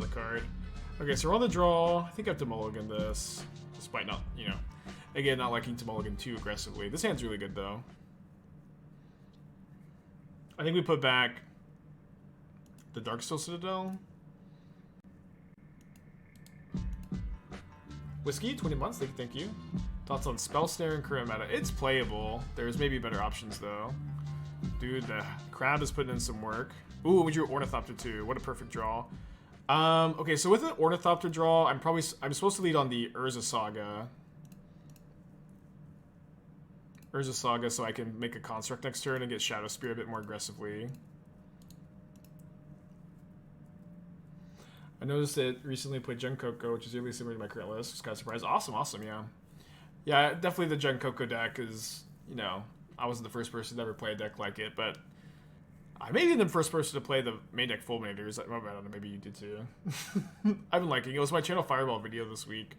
the card. Okay, so we're on the draw. I think I have to mulligan this, despite not, you know, again, not liking to mulligan too aggressively. This hand's really good, though. I think we put back the Darksteel Citadel. Whiskey, 20 months, thank you. Thoughts on Spell Snare and current meta? It's playable. There's maybe better options, though. Dude, the crowd is putting in some work. Ooh, we drew Ornithopter too. What a perfect draw. Okay, so with an Ornithopter draw, I'm supposed to lead on the Urza Saga. Urza Saga, so I can make a construct next turn and get Shadowspear a bit more aggressively. I noticed that recently played Junkoko, which is really similar to my current list. Just got surprised. Awesome, yeah. Yeah, definitely the Junkoko deck is, you know, I wasn't the first person to ever play a deck like it, but I may be the first person to play the main deck Fulminators. I don't know, maybe you did too. I've been liking it. It was my channel Fireball video this week.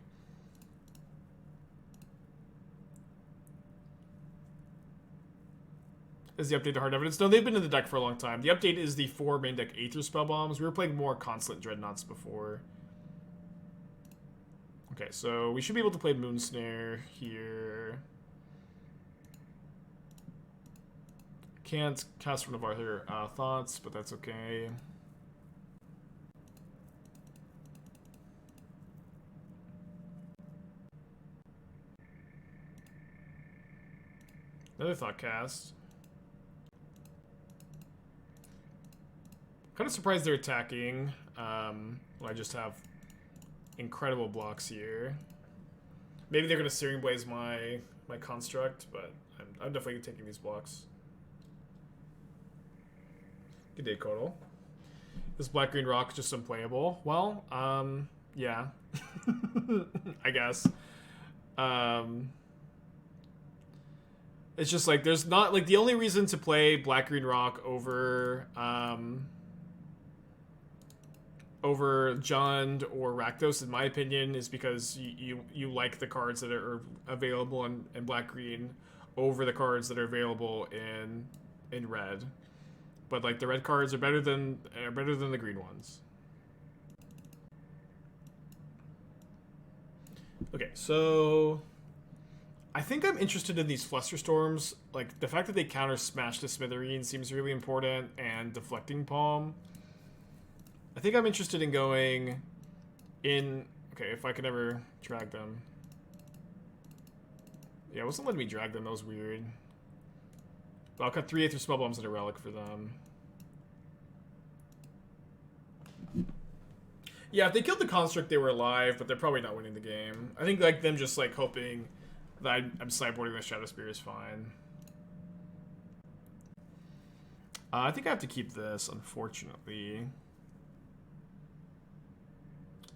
Is the update to Hard Evidence? No, they've been in the deck for a long time. The update is the 4 main deck Aether Spellbombs. We were playing more Consulate Dreadnoughts before. Okay, so we should be able to play Moonsnare here. Can't cast one of our thoughts, but that's okay. Another Thoughtcast. Kind of surprised they're attacking. I just have incredible blocks here. Maybe they're gonna Searing Blaze my construct, but I'm definitely taking these blocks. Good day, Kodal. This black-green rock is just unplayable. Well, yeah. I guess. It's just like, there's not, like, the only reason to play black-green rock over Jund or Rakdos, in my opinion, is because you like the cards that are available in black-green over the cards that are available in red. But like the red cards are better than the green ones. Okay, so I think I'm interested in these Flusterstorms. Like the fact that they counter Smash to Smithereens seems really important, and Deflecting Palm. I think I'm interested in going in. Okay, if I could ever drag them. Yeah, it wasn't letting me drag them. That was weird. But I'll cut 3 Aether Spellbombs and a Relic for them. Yeah, if they killed the Construct, they were alive, but they're probably not winning the game. I think like them just like hoping that I'm sideboarding the Shadowspear is fine. I think I have to keep this, unfortunately.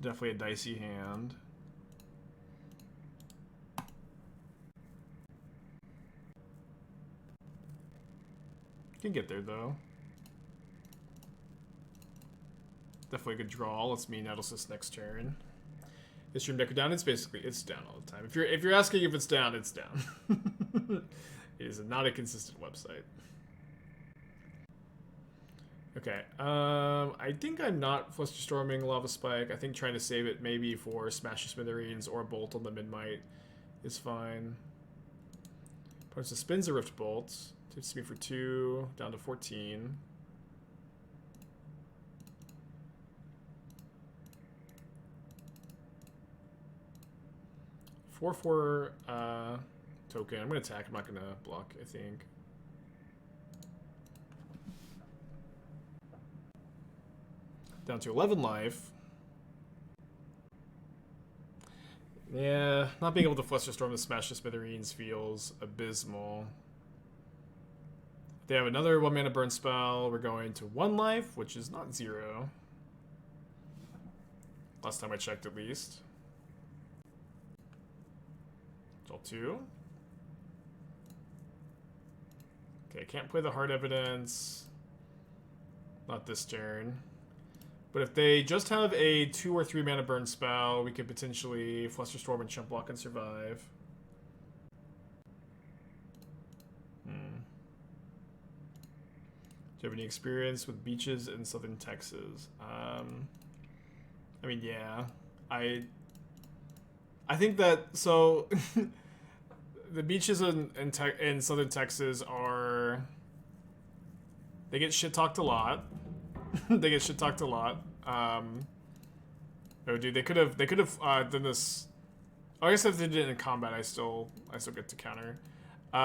Definitely a dicey hand. Can get there though. Definitely a good draw. Let's me Nettlecyst next turn. Is stream deck down? It's down all the time. If you're asking if it's down, it's down. It is not a consistent website. Okay. I think I'm not Flusterstorming Lava Spike. I think trying to save it maybe for Smash the Smithereens or Bolt on the Memnite is fine. Opponent spins a Rift Bolt. Takes me for 2, down to 14. For token. I'm gonna attack. I'm not gonna block, I think. Down to 11 life. Yeah, not being able to Flusterstorm the Smash the Smithereens feels abysmal. They have another 1 mana burn spell. We're going to 1 life, which is not 0. Last time I checked, at least. Draw 2. Okay, can't play the Hard Evidence. Not this turn. But if they just have a 2 or 3 mana burn spell, we could potentially Flusterstorm and Chump Block and survive. Do you have any experience with beaches in southern Texas? I mean, yeah. I think that, so the beaches in southern Texas are, they get shit talked a lot. They get shit talked a lot. Oh, dude, they could have done this. Oh, I guess if they did it in combat, I still get to counter.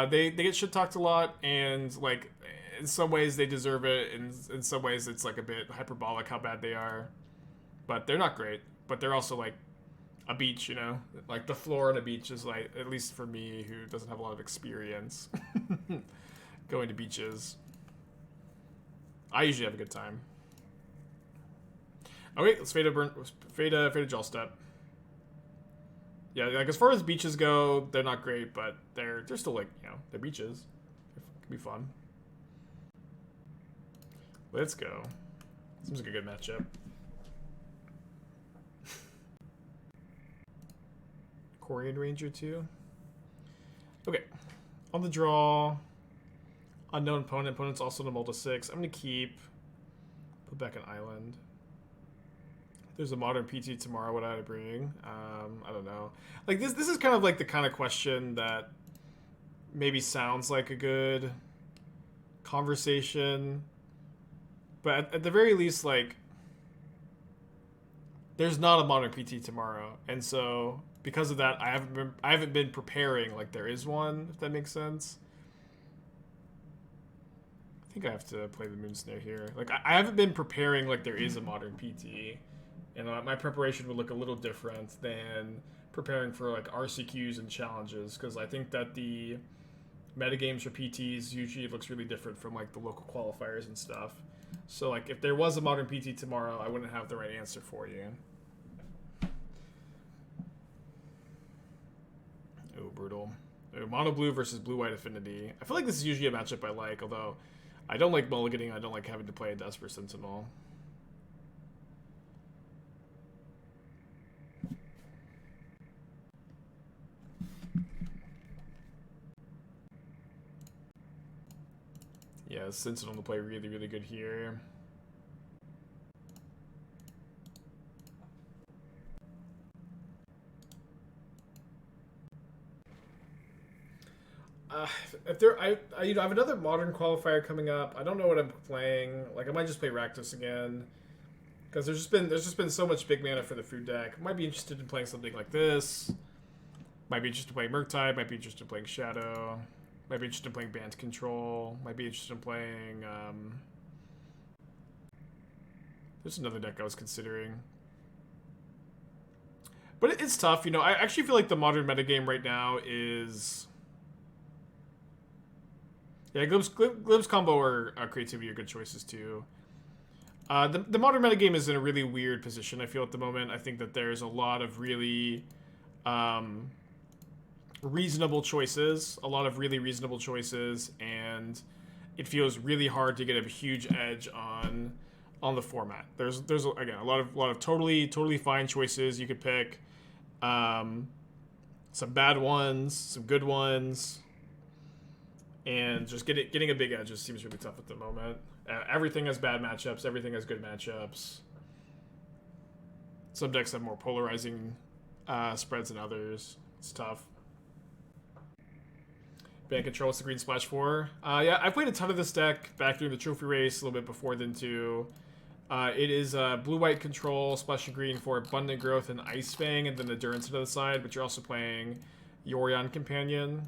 They get shit talked a lot, and like in some ways they deserve it, and in some ways it's like a bit hyperbolic how bad they are. But they're not great. But they're also like a beach, you know? Like the floor on a beach is like, at least for me who doesn't have a lot of experience going to beaches, I usually have a good time. Okay, let's fade a Jaw Step. Yeah, like as far as beaches go, they're not great, but they're still like, you know, they're beaches. It can be fun. Let's go. Seems like a good matchup. Korean Ranger too. Okay, on the draw, unknown opponent. Opponent's also in a multi 6. I'm gonna put back an island. There's a modern PT tomorrow. What I'd bring? I don't know. Like this is kind of like the kind of question that maybe sounds like a good conversation, but at the very least, like there's not a modern PT tomorrow, and so because of that, I haven't been preparing like there is one. If that makes sense. I think I have to play the Moonsnare here. Like I haven't been preparing like there is a modern PT. And my preparation would look a little different than preparing for like RCQs and challenges, because I think that the metagames for PTs usually looks really different from like the local qualifiers and stuff. So like if there was a modern PT tomorrow, I wouldn't have the right answer for you. Oh, brutal. Oh, mono blue versus blue white Affinity. I feel like this is usually a matchup I like, although I don't like mulliganing. I don't like having to play a Desperate Sentinel. Yeah, Sentinel to play really, really good here. If there, I you know I have another modern qualifier coming up. I don't know what I'm playing. Like I might just play Rakdos again, because there's just been so much big mana for the food deck. Might be interested in playing something like this. Might be interested in playing Murktide. Might be interested in playing Shadow. Might be interested in playing Band Control. Might be interested in playing. There's another deck I was considering. But it's tough, you know. I actually feel like the modern metagame right now is. Yeah, Glimpse combo or creativity are good choices too. The modern metagame is in a really weird position, I feel, at the moment. I think that there's a lot of really reasonable choices, and it feels really hard to get a huge edge on the format. There's again a lot of totally fine choices you could pick. Some bad ones, some good ones. And just getting a big edge just seems really tough at the moment. Everything has bad matchups. Everything has good matchups. Some decks have more polarizing spreads than others. It's tough. Band Control, what's the green splash for? Yeah, I played a ton of this deck back during the trophy race, a little bit before then too. It is blue-white control, splash of green for abundant growth and Ice Fang, and then Endurance to the side, but you're also playing Yorion Companion.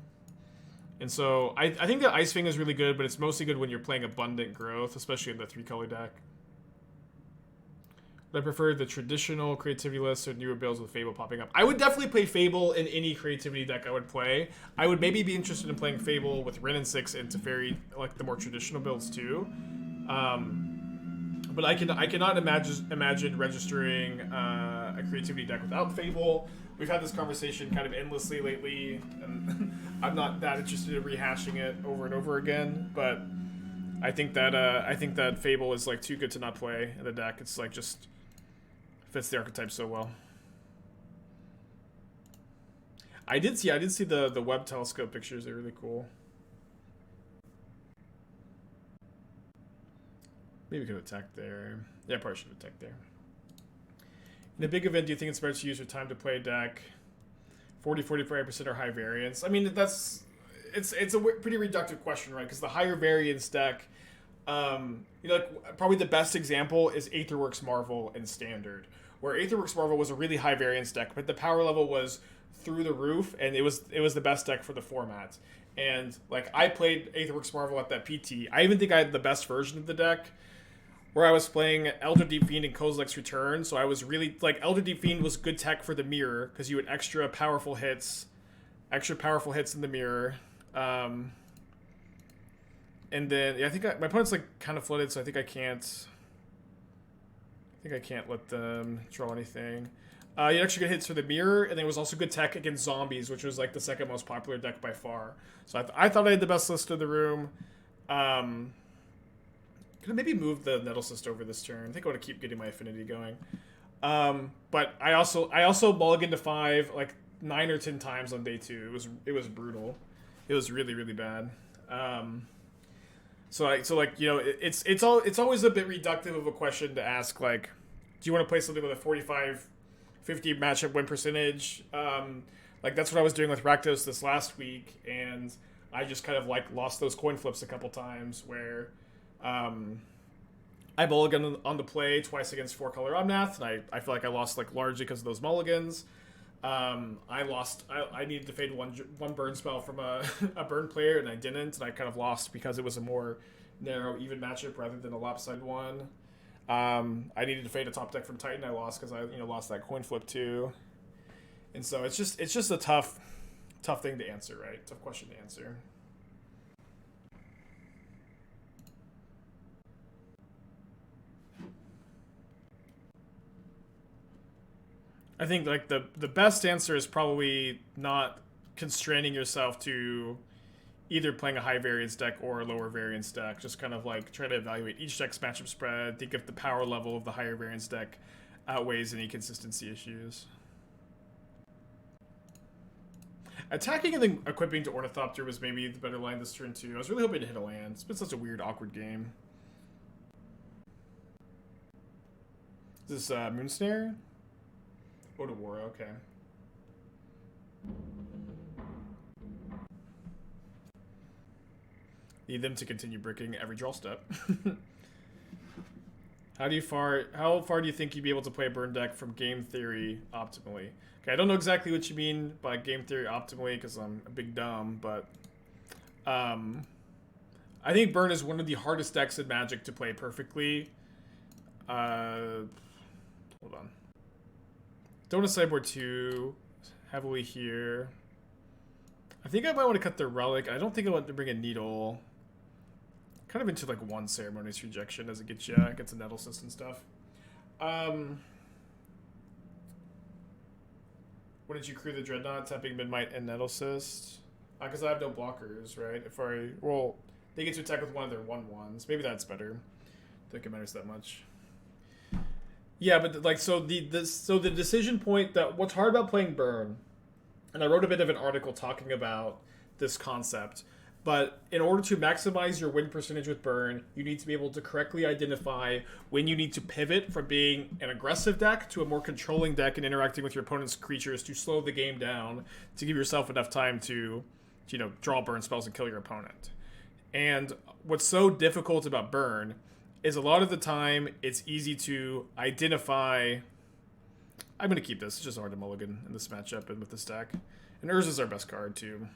And so I think that Ice Fang is really good, but it's mostly good when you're playing Abundant Growth, especially in the 3-color deck. But I prefer the traditional creativity list or newer builds with Fable popping up. I would definitely play Fable in any creativity deck I would play. I would maybe be interested in playing Fable with Ren and 6 and Teferi, like the more traditional builds too. But I cannot imagine registering a creativity deck without Fable. We've had this conversation kind of endlessly lately, and I'm not that interested in rehashing it over and over again. But I think that Fable is like too good to not play in the deck. It's like just fits the archetype so well. I did see the Webb telescope pictures. They're really cool. Maybe we could attack there. Yeah, probably should attack there. In a big event, do you think it's better to use your time to play a deck 40-45% or high variance? I mean, it's a pretty reductive question, right? Because the higher variance deck, like probably the best example is Aetherworks Marvel in Standard, where Aetherworks Marvel was a really high variance deck, but the power level was through the roof, and it was the best deck for the format. And like I played Aetherworks Marvel at that PT. I even think I had the best version of the deck, where I was playing Elder Deep Fiend and Kozilek's Return. So I was really like Elder Deep Fiend was good tech for the mirror because you had extra powerful hits in the mirror. And then yeah, I think my opponent's like kind of flooded, so I think I can't let them draw anything. You had extra good hits for the mirror, and then it was also good tech against zombies, which was like the second most popular deck by far. So I thought I had the best list in the room. Could have maybe moved the Nettlecyst over this turn. I think I want to keep getting my Affinity going. But I also mulliganed to 5 like 9 or 10 times on day 2. It was brutal. It was really, really bad. So like you know it's always a bit reductive of a question to ask, like, do you want to play something with a 45-50 matchup win percentage? Like that's what I was doing with Rakdos this last week, and I just kind of like lost those coin flips a couple times where I mulliganed on the play twice against 4-color Omnath, and I feel like I lost like largely because of those mulligans. I needed to fade one burn spell from a burn player, and I didn't, and I kind of lost because it was a more narrow, even matchup rather than a lopsided one. I needed to fade a top deck from Titan. I lost because I lost that coin flip too, and so it's just a tough thing to answer, right? Tough question to answer. I think like the best answer is probably not constraining yourself to either playing a high variance deck or a lower variance deck. Just kind of like try to evaluate each deck's matchup spread, think if the power level of the higher variance deck outweighs any consistency issues. Attacking and then equipping to Ornithopter was maybe the better line this turn too. I was really hoping to hit a land. It's been such a weird, awkward game. Is this Moonsnare? Otawara, okay. Need them to continue bricking every draw step. How far do you think you'd be able to play a burn deck from game theory optimally? Okay, I don't know exactly what you mean by game theory optimally because I'm a big dumb, but I think burn is one of the hardest decks in Magic to play perfectly. Hold on. Don't want to sideboard too heavily here. I think I might want to cut the Relic. I don't think I want to bring a Needle. Kind of into like one Ceremonious Rejection as it gets you. It gets a Nettlecyst and stuff. What did you crew the Dreadnought? Tapping Memnite and Nettlecyst? Because I have no blockers, right? They get to attack with one of their 1/1s. Maybe that's better. Don't think it matters that much. Yeah, but like so the decision point that what's hard about playing burn, and I wrote a bit of an article talking about this concept, but in order to maximize your win percentage with burn, you need to be able to correctly identify when you need to pivot from being an aggressive deck to a more controlling deck and interacting with your opponent's creatures to slow the game down to give yourself enough time to draw burn spells and kill your opponent. And what's so difficult about burn is a lot of the time it's easy to identify. I'm going to keep this. It's just hard to mulligan in this matchup and with this deck. And Urza's our best card too.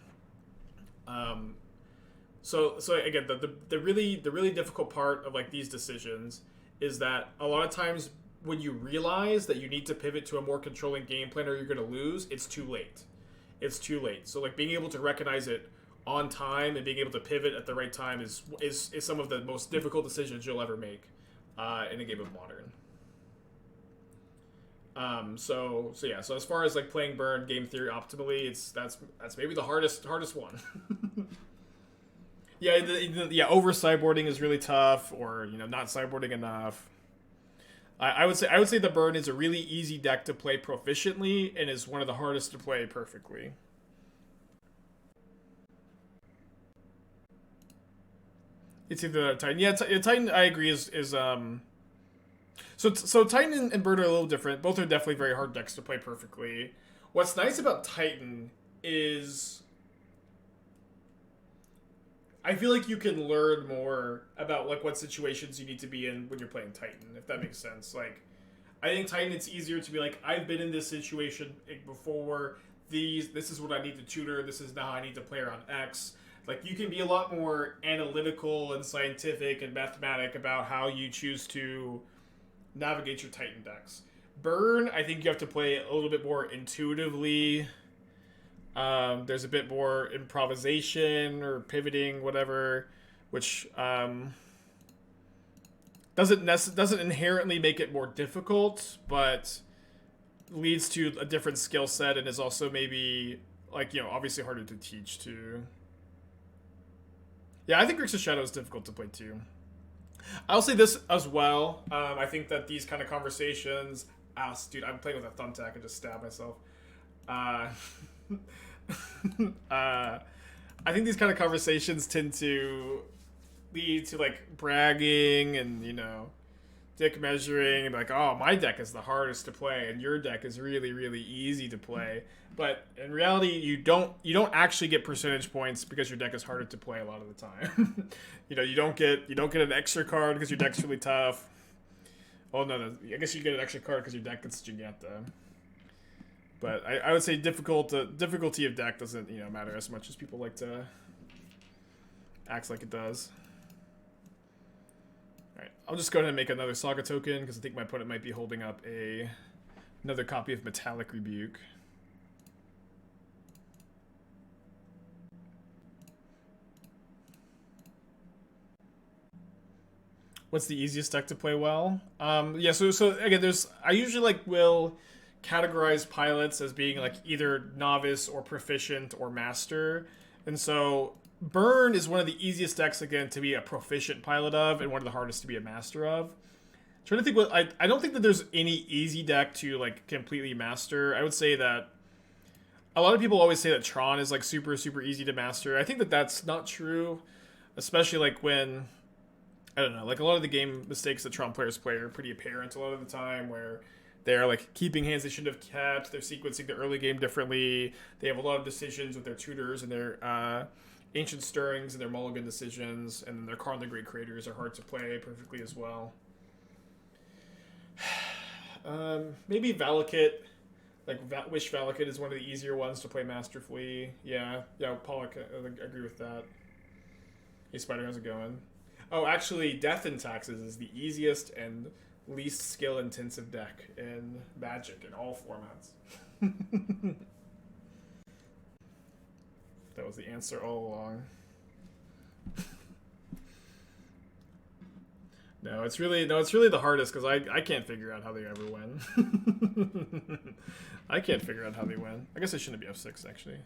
So again, the really difficult part of like these decisions is that a lot of times when you realize that you need to pivot to a more controlling game plan or you're going to lose, it's too late. It's too late. So like being able to recognize it on time and being able to pivot at the right time is some of the most difficult decisions you'll ever make in a game of Modern. So as far as like playing burn game theory optimally, that's maybe the hardest one. Yeah, over sideboarding is really tough, or not sideboarding enough. I would say the burn is a really easy deck to play proficiently and is one of the hardest to play perfectly. It's either Titan. Yeah, Titan. I agree. Is So Titan and Bird are a little different. Both are definitely very hard decks to play perfectly. What's nice about Titan is I feel like you can learn more about like what situations you need to be in when you're playing Titan, if that makes sense. Like, I think Titan, it's easier to be like, I've been in this situation before. This is what I need to tutor. This is now how I need to play around X. Like, you can be a lot more analytical and scientific and mathematic about how you choose to navigate your Titan decks. Burn, I think you have to play a little bit more intuitively. There's a bit more improvisation or pivoting, whatever, which doesn't inherently make it more difficult, but leads to a different skill set and is also maybe, like, you know, obviously harder to teach too. Yeah, I think Grixis Shadow is difficult to play too. I'll say this as well. I think that these kind of conversations... dude, I'm playing with a thumbtack. I just stabbed myself. I think these kind of conversations tend to lead to, like, bragging and, you know, dick measuring, and like, oh, my deck is the hardest to play and your deck is really, really easy to play. But in reality, you don't actually get percentage points because your deck is harder to play a lot of the time. You know, you don't get an extra card because your deck's really tough. Oh no, I guess you get an extra card because your deck gets Giganta. But I would say difficulty of deck doesn't, you know, matter as much as people like to act like it does. Alright, I'll just go ahead and make another Saga token because I think my opponent might be holding up another copy of Metallic Rebuke. What's the easiest deck to play well? Yeah, so again, I usually will categorize pilots as being like either novice or proficient or master. And so Burn is one of the easiest decks, again, to be a proficient pilot of, and one of the hardest to be a master of. I'm trying to think I don't think that there's any easy deck to like completely master. I would say that a lot of people always say that Tron is like super, super easy to master. I think that that's not true, especially like when, I don't know, like a lot of the game mistakes that Tron players play are pretty apparent a lot of the time, where they're like keeping hands they shouldn't have kept, they're sequencing the early game differently, they have a lot of decisions with their tutors and their Ancient Stirrings and their mulligan decisions, and then their Karn the Great Creators are hard to play perfectly as well. Maybe Valakut, like Wish Valakut is one of the easier ones to play masterfully. Yeah, Pollock, I agree with that. Hey Spider, how's it going? Oh, actually, Death and Taxes is the easiest and least skill-intensive deck in Magic in all formats. That was the answer all along. No, it's really the hardest because I can't figure out how they ever win. I can't figure out how they win. I guess I shouldn't be F6 actually.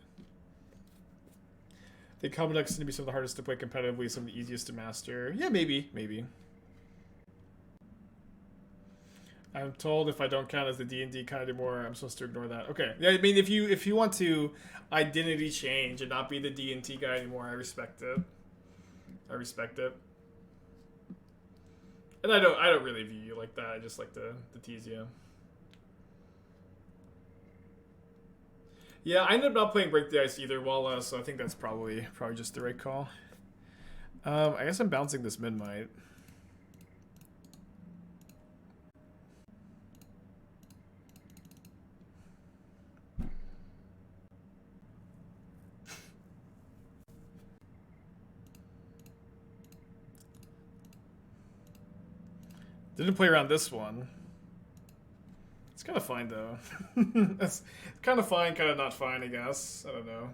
The common decks seem to be some of the hardest to play competitively, some of the easiest to master. Yeah, maybe. I'm told if I don't count as the D&D kind anymore, I'm supposed to ignore that. Okay. Yeah, I mean, if you want to identity change and not be the D&T guy anymore, I respect it. And I don't really view you like that. I just like to tease you. Yeah, I ended up not playing Break the Ice either, Walla, so I think that's probably just the right call. I guess I'm bouncing this Memnite. Didn't play around this one. It's kind of fine, though. It's kind of fine, kind of not fine, I guess. I don't know.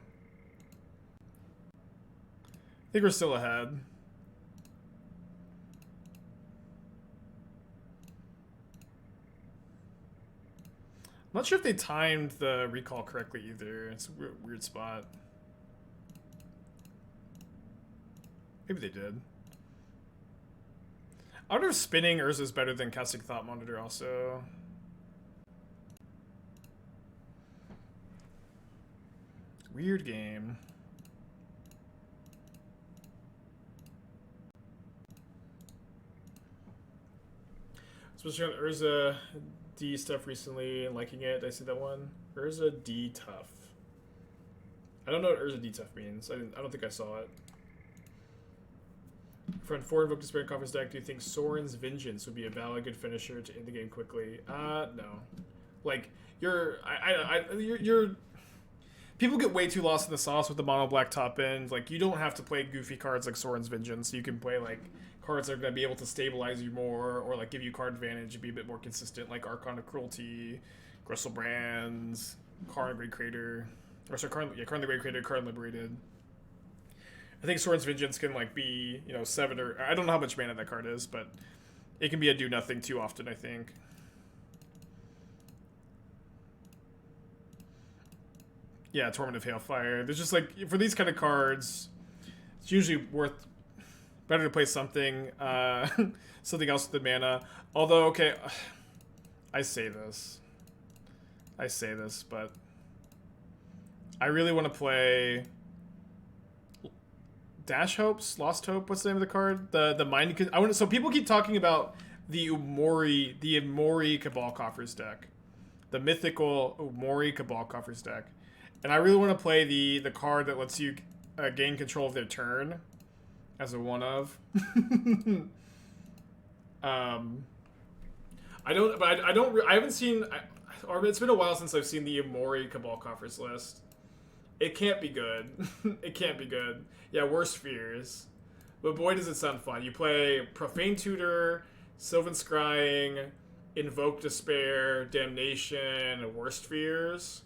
I think we're still ahead. I'm not sure if they timed the recall correctly either. It's a weird spot. Maybe they did. I wonder if spinning Urza is better than casting Thought Monitor also. Weird game. Especially on Urza D stuff recently and liking it. Did I see that one? Urza D tough. I don't know what Urza D tough means. I don't think I saw it. For 4 Invoke Despair Conference deck, do you think Soaring's Vengeance would be a valid good finisher to end the game quickly? No. Like, you're people get way too lost in the sauce with the mono black top end. Like, you don't have to play goofy cards like Soaring's Vengeance. You can play like cards that are going to be able to stabilize you more, or like give you card advantage and be a bit more consistent, like Archon of Cruelty, Gristlebrands, Karn the Great Crater, or sorry, Karn the Great Crater, Karn Liberated. I think Soaring's Vengeance can like be, 7 or I don't know how much mana that card is, but it can be a do nothing too often, I think. Yeah, Torment of Hailfire. There's just like, for these kind of cards, it's usually better to play something something else with the mana. Although, okay, I say this, but I really want to play Dash Hopes, Lost Hope. What's the name of the card? The Mind. So people keep talking about the Umori Cabal Coffers deck, the mythical Umori Cabal Coffers deck, and I really want to play the card that lets you gain control of their turn as a one of. I haven't seen. Or it's been a while since I've seen the Umori Cabal Coffers list. It can't be good. It can't be good. Yeah, Worst Fears. But boy, does it sound fun. You play Profane Tutor, Sylvan Scrying, Invoke Despair, Damnation, Worst Fears.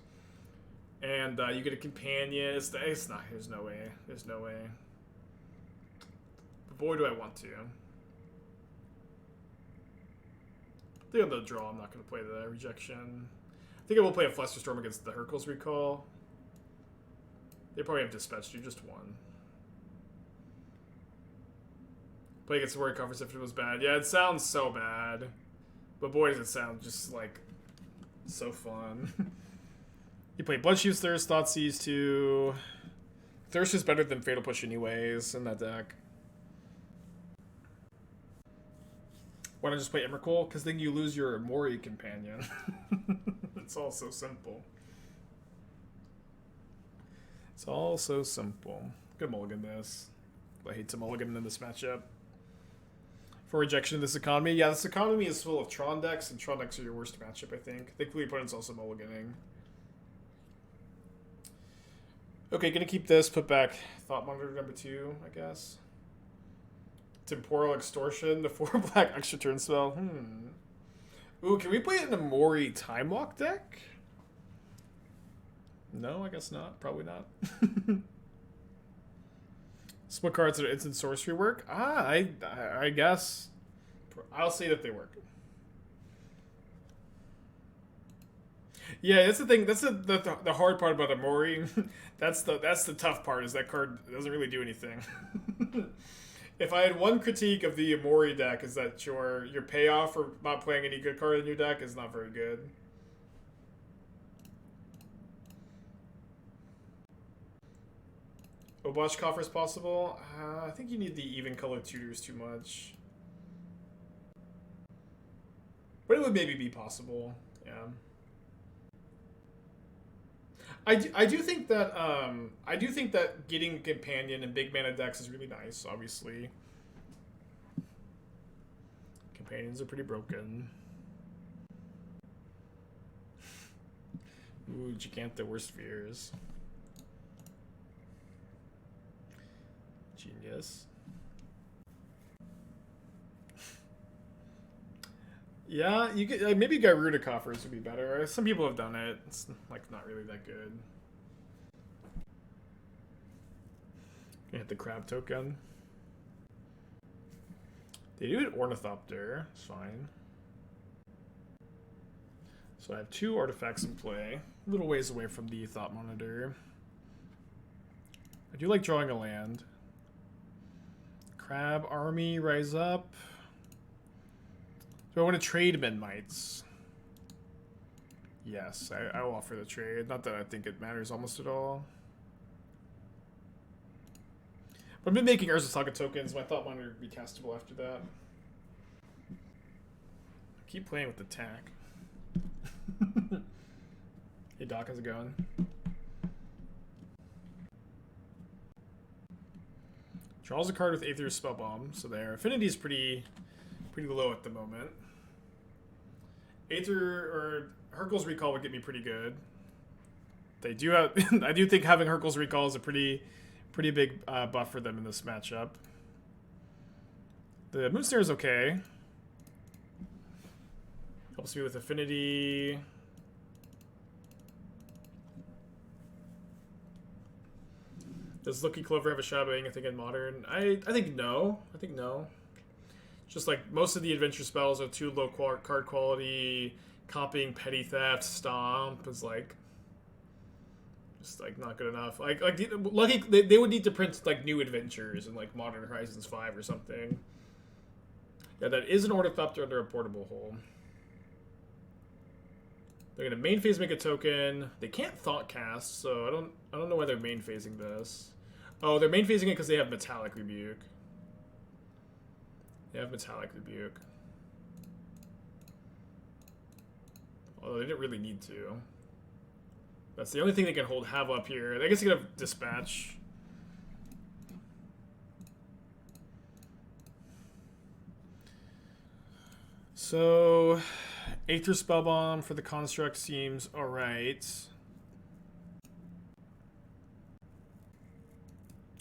And you get a companion. It's not. There's no way. There's no way. But boy, do I want to. I think on the draw, I'm not going to play the Rejection. I think I will play a Flusterstorm against the Hercules Recall. They probably have Dispatched you just one. Play against the Warrior Conference if it was bad. Yeah, it sounds so bad. But boy, does it sound just, like, so fun. You play Bloodshield's Thirst, Thoughtseize too. Thirst is better than Fatal Push anyways in that deck. Why not just play Emrakul? Because then you lose your Mori companion. It's all so simple. It's all so simple. Good mulligan this. I hate to mulligan in this matchup. For Rejection in this economy. Yeah, this economy is full of Tron decks, and Tron decks are your worst matchup, I think. Thankfully, opponent's also mulliganing. Okay, gonna keep this. Put back Thought Monitor number 2, I guess. Temporal Extortion, the 4 black extra turn spell. Ooh, can we play it in a Mori Time Walk deck? No, I guess not. Probably not. Split cards that are instant sorcery work? I guess. I'll say that they work. Yeah, that's the thing. That's the hard part about a Mori. That's the tough part, is that card doesn't really do anything. If I had one critique of the Mori deck, is that your payoff for not playing any good card in your deck is not very good. Obosh Coffer is possible. I think you need the even color tutors too much. But it would maybe be possible. Yeah. I do think that getting companion and big mana decks is really nice. Obviously, companions are pretty broken. Ooh, Giganta Worst Fears. Genius. Yeah, you could maybe Garuda Coffers would be better. Some people have done it. It's like not really that good. Hit the crab token. They do it Ornithopter. It's fine. So I have 2 artifacts in play. A little ways away from the Thought Monitor. I do like drawing a land. Crab Army, Rise Up. Do I want to trade Memnites? Yes, I will offer the trade. Not that I think it matters almost at all. But I've been making Urza Saga tokens. My Thought Monitor would be castable after that. Keep playing with the tack. Hey Doc, how's it going? Draws a card with Aether Spellbomb, so their affinity is pretty low at the moment. Aether or Hurkyl's Recall would get me pretty good. They do have, I do think having Hurkyl's Recall is a pretty big buff for them in this matchup. The Moonsnare is okay. Helps me with affinity. Does Lucky Clover have a shadowing, I think, in Modern? I think no. I think no. Just like most of the adventure spells are too low card quality. Copying Petty Theft, Stomp is like just like not good enough. Lucky they would need to print like new adventures in like Modern Horizons 5 or something. Yeah, that is an Ornithopter under a portable hole. They're gonna main phase make a token. They can't Thoughtcast, so I don't know why they're main phasing this. Oh, they're main phasing it because they have Metallic Rebuke. They have Metallic Rebuke. Although they didn't really need to. That's the only thing they can have up here. I guess they could have Dispatch. So, Aether Spellbomb for the construct seems alright.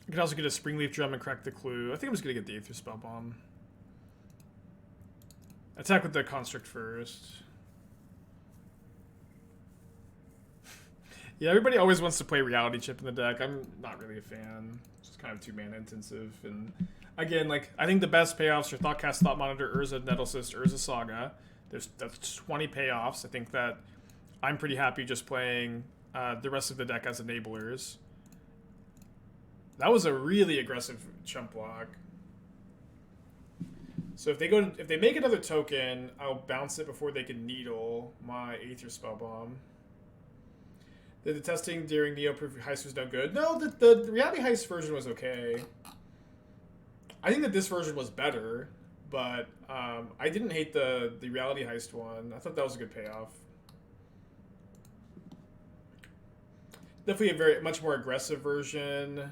I could also get a Springleaf Drum and crack the clue. I think I'm just going to get the Aether Spellbomb. Attack with the construct first. Yeah, everybody always wants to play Reality Chip in the deck. I'm not really a fan. It's just kind of too mana intensive. And again, like I think the best payoffs are Thoughtcast, Thought Monitor, Urza, Nettlecyst, Urza Saga. That's 20 payoffs. I think that I'm pretty happy just playing the rest of the deck as enablers. That was a really aggressive chump block. So if they make another token, I'll bounce it before they can needle my Aether Spellbomb. The testing during Neoproof Heist was no good. No, the Reality Heist version was okay. I think that this version was better, but I didn't hate the Reality Heist one. I thought that was a good payoff. Definitely a very much more aggressive version.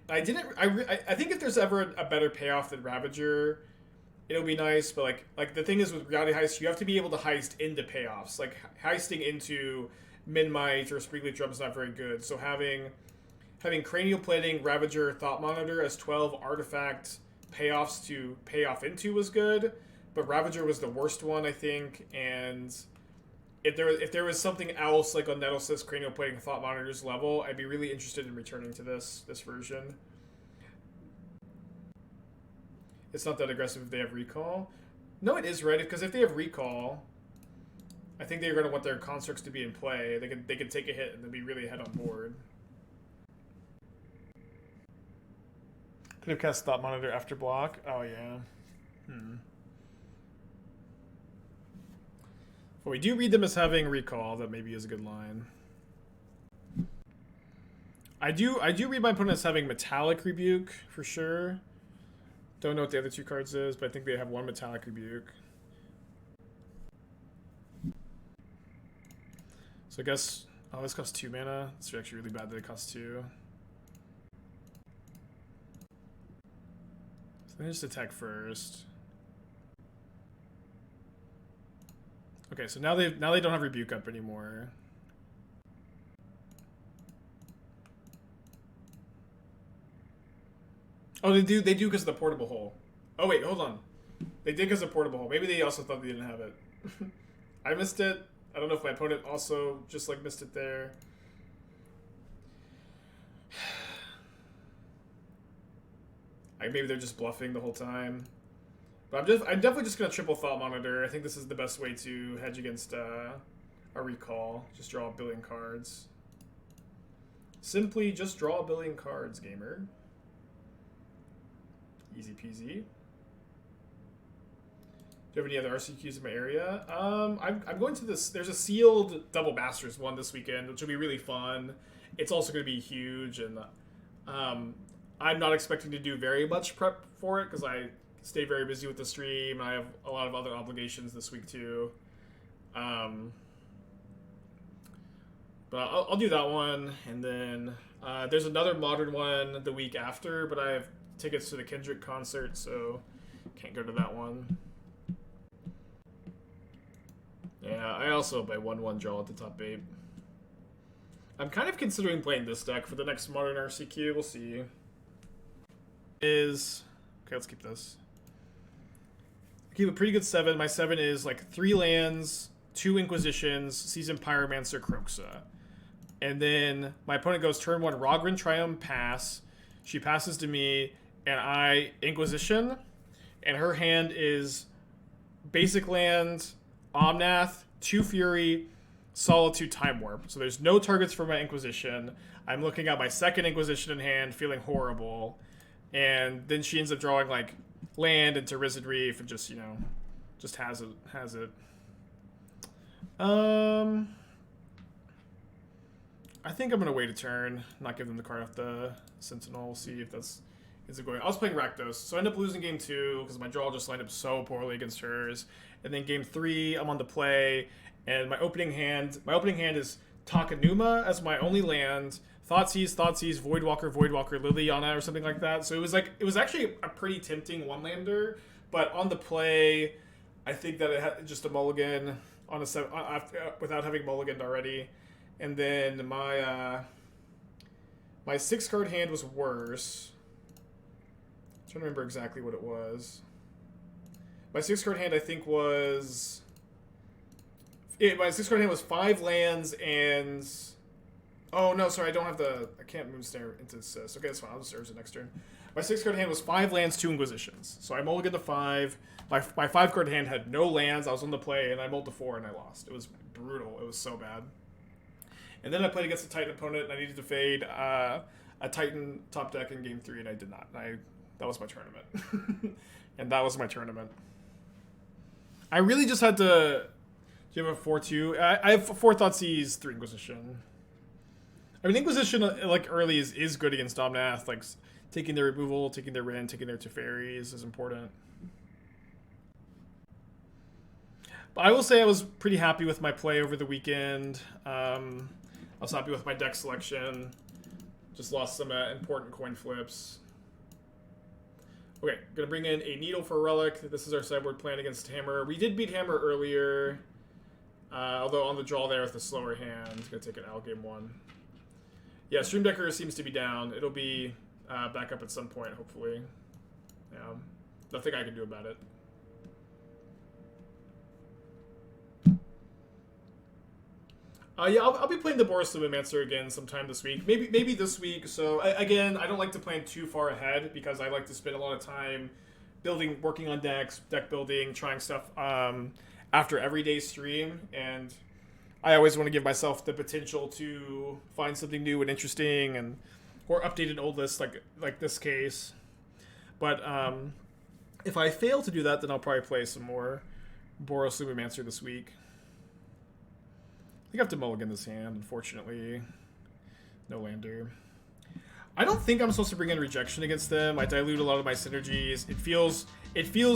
I think if there's ever a better payoff than Ravager, it'll be nice. But like the thing is with Reality Heist, you have to be able to heist into payoffs. Like heisting into Minmite or Springleaf Drum is not very good. So having Cranial Plating, Ravager, Thought Monitor as 12 artifact payoffs to pay off into was good, but Ravager was the worst one, I think. And if there was something else like on Nettlecyst, Cranial Plating, Thought Monitor's level, I'd be really interested in returning to this version. It's not that aggressive if they have Recall. No, it is, right? Because if they have Recall, I think they're going to want their constructs to be in play. They could take a hit and then be really ahead on board. Could have cast Thought Monitor after block. Oh, yeah. Well, we do read them as having Recall. That maybe is a good line. I do read my opponent as having Metallic Rebuke, for sure. Don't know what the other two cards is, but I think they have one Metallic Rebuke. So I guess... Oh, this costs 2 mana. It's actually really bad that it costs 2. So let me just attack first. Okay, so now they don't have Rebuke up anymore. Oh, they do because of the portable hole. Oh wait, hold on. They did because of the portable hole. Maybe they also thought they didn't have it. I missed it. I don't know if my opponent also just like missed it there. Maybe they're just bluffing the whole time. But I'm definitely just gonna triple Thought Monitor. I think this is the best way to hedge against a Recall. Just draw a billion cards. Simply just draw a billion cards, gamer. Easy peasy. Do you have any other RCQs in my area? I'm going to this. There's a sealed Double Masters one this weekend, which will be really fun. It's also going to be huge, and I'm not expecting to do very much prep for it because I stay very busy with the stream. I have a lot of other obligations this week too. But I'll do that one, and then there's another Modern one the week after, but I have tickets to the Kendrick concert, so can't go to that one. Yeah, I also have my 1/1 draw at the top 8. I'm kind of considering playing this deck for the next Modern RCQ. We'll see. Okay, let's keep this. I keep a pretty good 7. My 7 is like 3 lands, 2 Inquisitions, Seasoned Pyromancer, Kroxa. And then my opponent goes turn 1, Rogran Triumph, pass. She passes to me, and I Inquisition. And her hand is basic land, Omnath, 2 Fury, Solitude, Time Warp. So there's no targets for my Inquisition. I'm looking at my second Inquisition in hand, feeling horrible. And then she ends up drawing like land into Risen Reef and just, just has it. I think I'm going to wait a turn, not give them the card off the Sentinel. We'll see if is it going. I was playing Rakdos, so I ended up losing game 2 because my draw just lined up so poorly against hers. And then game 3, I'm on the play, and my opening hand is Takanuma as my only land, Thoughtseize, Voidwalker, Liliana, or something like that. So it was actually a pretty tempting one-lander, but on the play, I think that it had just a mulligan on a 7 without having mulliganed already. And then my 6-card hand was worse. I'm trying to remember exactly what it was. My 6-card hand, I think, was... my 6-card hand was 5 lands and... Oh, no, sorry, I don't have the... I can't Moonsnare into assist. Okay, that's fine. I'll just Urza next turn. My 6-card hand was 5 lands, 2 Inquisitions. So I mulliganed to 5. My 5-card hand had no lands. I was on the play, and I mulled to 4, and I lost. It was brutal. It was so bad. And then I played against a Titan opponent, and I needed to fade a Titan top deck in game 3, and I did not. That was my tournament. And that was my tournament. I really just had to... Do you have a 4-2? I have 4 Thoughtseize, 3 Inquisition. I mean, Inquisition, like, early is good against Omnath. Like, taking their removal, taking their Ren, taking their Teferis is important. But I will say I was pretty happy with my play over the weekend. I was happy with my deck selection. Just lost some important coin flips. Okay, gonna bring in a Needle for a Relic. This is our sideboard plan against Hammer. We did beat Hammer earlier, although on the draw there with a slower hand. Gonna take an L game 1. Yeah, Stream Decker seems to be down. It'll be back up at some point, hopefully. Yeah, nothing I can do about it. Yeah, I'll be playing the Boros Lumimancer again sometime this week. Maybe this week. So again, I don't like to plan too far ahead because I like to spend a lot of time working on decks, deck building, trying stuff after every day's stream. And I always want to give myself the potential to find something new and interesting or update an old list like this case. But if I fail to do that, then I'll probably play some more Boros Lumimancer this week. I think I have to mulligan this hand, unfortunately. No lander. I don't think I'm supposed to bring in Rejection against them. I dilute a lot of my synergies. It feels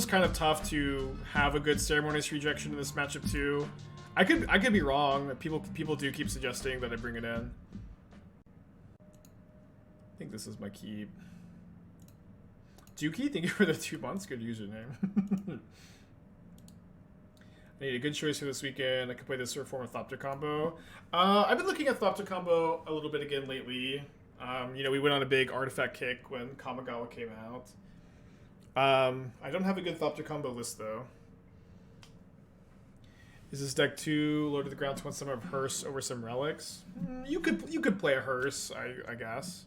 kind of tough to have a good Ceremonious Rejection in this matchup too. I could be wrong. People do keep suggesting that I bring it in. I think this is my keep. Dookie, thank you for the 2 months. Good username. I need a good choice for this weekend. I could play this Ornithopter combo. I've been looking at Thopter combo a little bit again lately. We went on a big artifact kick when Kamigawa came out. I don't have a good Thopter combo list, though. Is this deck too low to the ground to want some of Hearse over some relics? You could play a Hearse, I guess.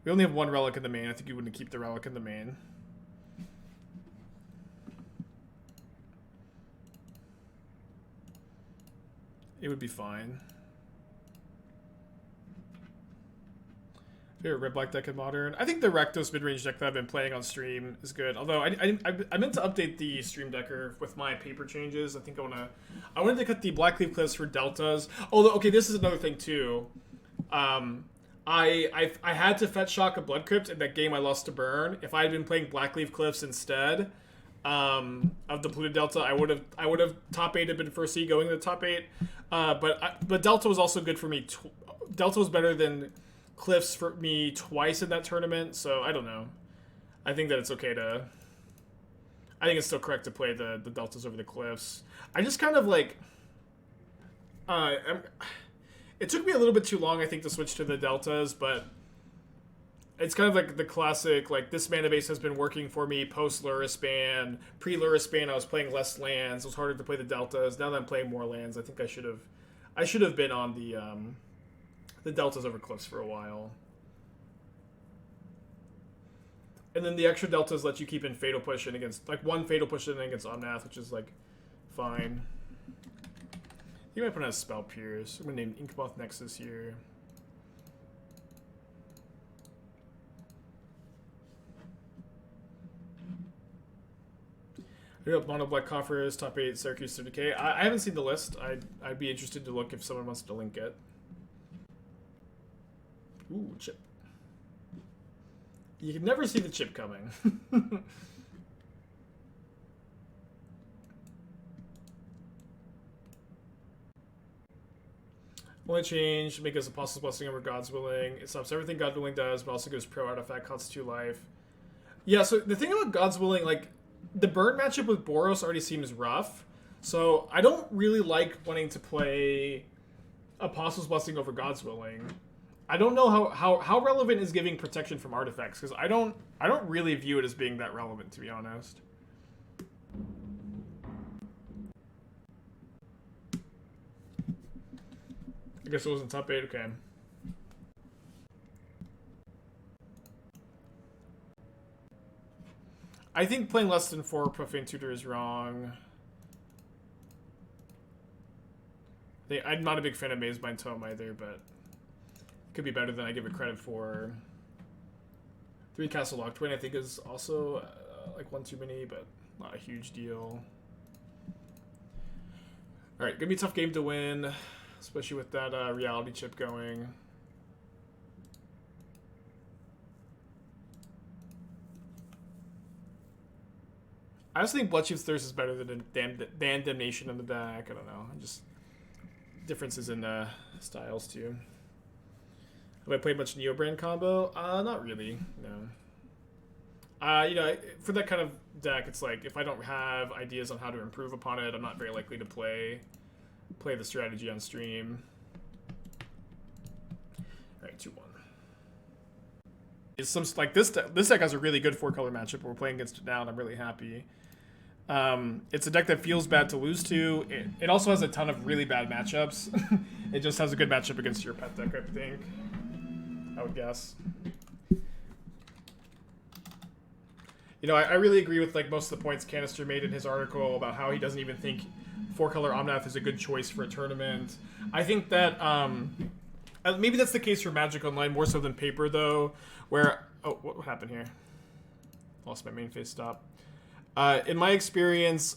We only have 1 relic in the main. I think you wouldn't keep the relic in the main. It would be fine. Favorite red-black deck in Modern? I think the Rakdos mid-range deck that I've been playing on stream is good. Although I meant to update the Stream Decker with my paper changes. I think I wanted to cut the Blackleaf cliffs for deltas. Although, okay, this is another thing too. I had to fetch Shock a Blood Crypt in that game I lost to Burn. If I had been playing Blackleaf Cliffs instead of the Polluted Delta, I would have top 8 had been first seed going to the top 8. But Delta was also good for me. Delta was better than Cliffs for me twice in that tournament, so I don't know. I think that it's okay to... I think it's still correct to play the Deltas over the Cliffs. I just kind of like... it took me a little bit too long, I think, to switch to the Deltas, but it's kind of like the classic, like, this mana base has been working for me post-Lurrus ban. Pre-Lurrus ban, I was playing less lands. It was harder to play the Deltas. Now that I'm playing more lands, I think I should have been on the Deltas over Cliffs for a while. And then the extra Deltas let you keep in Fatal Push in against, like, one Fatal Push in against Omnath, which is, like, fine. You might put on a Spell Pierce. I'm going to name Inkmoth Nexus here. I got Mono Black Coffers, top 8, Syracuse 30k. I haven't seen the list. I'd be interested to look if someone wants to link it. Ooh, chip. You can never see the chip coming. Only change, make us Apostle's Blessing over God's Willing. It stops everything God Willing does, but also gives pro artifact, costs 2 life. Yeah, so the thing about God's Willing, like, the burn matchup with Boros already seems rough. So I don't really like wanting to play Apostle's Blessing over God's Willing. I don't know how relevant is giving protection from artifacts, because I don't really view it as being that relevant, to be honest. I guess it wasn't top 8, okay. I think playing less than 4 Profane Tutor is wrong. I'm not a big fan of Mazebind Tome either, but it could be better than I give it credit for. 3 Castle Lock Twin I think is also like 1 too many, but not a huge deal. Alright, gonna be a tough game to win, especially with that reality chip going. I just think Bloodchief's Thirst is better than Damnation in the deck. I don't know. Just differences in styles too. Have I played much Neo-Brand combo? Not really. No. You know, for that kind of deck, it's like if I don't have ideas on how to improve upon it, I'm not very likely to play the strategy on stream. All right, 2-1. It's some like this deck has a really good 4-color matchup. We're playing against it now, and I'm really happy. It's a deck that feels bad to lose to. It also has a ton of really bad matchups. It just has a good matchup against your pet deck, I think. I would guess. You know, I really agree with like most of the points Canister made in his article about how he doesn't even think 4-color Omnath is a good choice for a tournament. I think that maybe that's the case for Magic Online more so than Paper though, where what happened here? Lost my main phase stop. In my experience,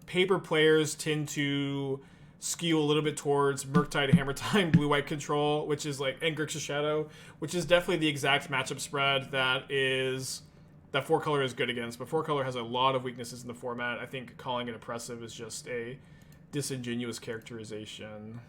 Paper players tend to skew a little bit towards Murktide, Hammertime, Blue-White Control, which is like, and Grixis Shadow, which is definitely the exact matchup spread that 4-color is good against. But 4-color has a lot of weaknesses in the format. I think calling it oppressive is just a disingenuous characterization.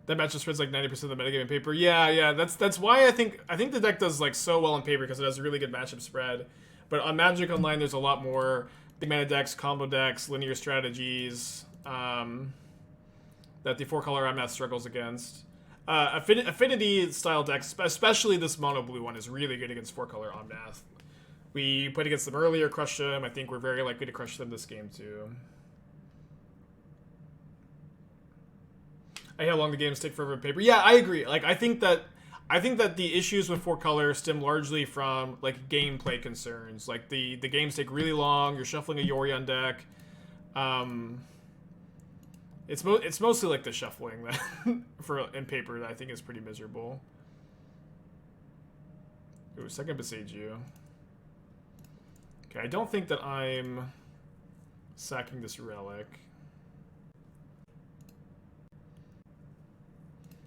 That matchup spreads like 90% of the metagame in Paper. Yeah, that's why I think the deck does like so well in Paper, because it has a really good matchup spread. But on Magic Online, there's a lot more big mana decks, combo decks, linear strategies that the 4-color Omnath struggles against. Affinity style decks, especially this mono blue one, is really good against 4-color Omnath. We played against them earlier, crushed them. I think we're very likely to crush them this game too. How long the games take forever in Paper. Yeah, I agree. Like I think that the issues with 4-color stem largely from like gameplay concerns. Like the games take really long. You're shuffling a Yorion deck. It's mostly like the shuffling that in Paper that I think is pretty miserable. Ooh, second Besage you. Okay, I don't think that I'm sacking this relic.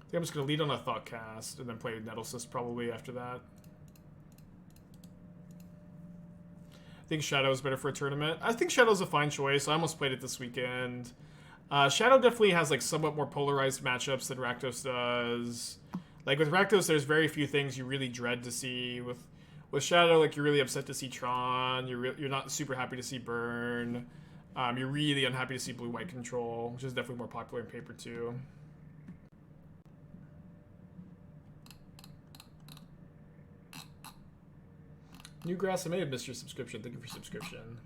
I think I'm just going to lead on a Thoughtcast and then play Nettlecyst probably after that. I think Shadow is better for a tournament. I think Shadow's a fine choice. I almost played it this weekend. Shadow definitely has like somewhat more polarized matchups than Rakdos does. Like with Rakdos, there's very few things you really dread to see. With Shadow, like you're really upset to see Tron. You're not super happy to see Burn. You're really unhappy to see blue-white control, which is definitely more popular in paper too. Newgrass, I may have missed your subscription. Thank you for your subscription.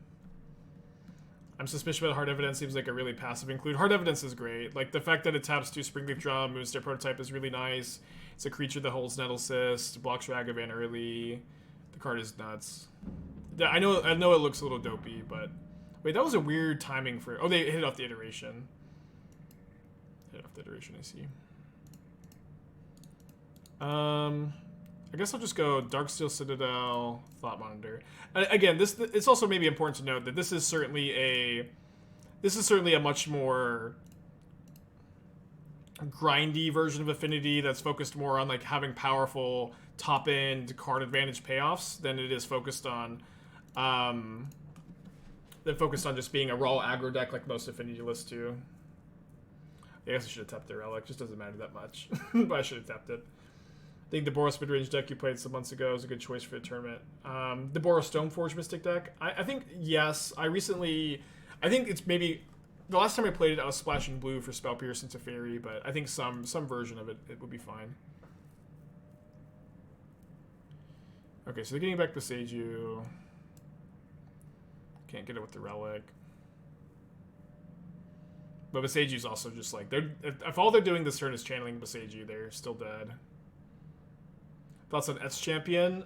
I'm suspicious about Hard Evidence. Seems like a really passive include. Hard Evidence is great. Like, the fact that it taps to Springleaf Drum, Moonsnare Prototype is really nice. It's a creature that holds Nettlecyst, blocks Ragavan early. The card is nuts. I know it looks a little dopey, but... Wait, that was a weird timing for... Oh, they hit off the iteration. Hit off the iteration, I see. I guess I'll just go Darksteel Citadel, Thought Monitor. Again, it's also maybe important to note that this is certainly a much more grindy version of Affinity that's focused more on like having powerful top end card advantage payoffs than it is focused on just being a raw aggro deck like most Affinity lists do. I guess I should have tapped the Relic. Just doesn't matter that much, but I should have tapped it. I think the Boros mid-range deck you played some months ago is a good choice for the tournament. The Boros Stoneforge Mystic deck, I think, yes. I think it's maybe... The last time I played it, I was splashing blue for Spell Pierce into Fairy, but I think some version of it would be fine. Okay, so they're getting back Boseiju. Can't get it with the Relic. But Boseiju's also just like... If all they're doing this turn is channeling Boseiju, they're still dead. Thoughts on S Champion?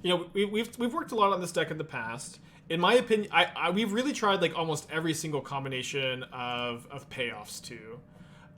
You know, we've worked a lot on this deck in the past. In my opinion, we've really tried like almost every single combination of payoffs too.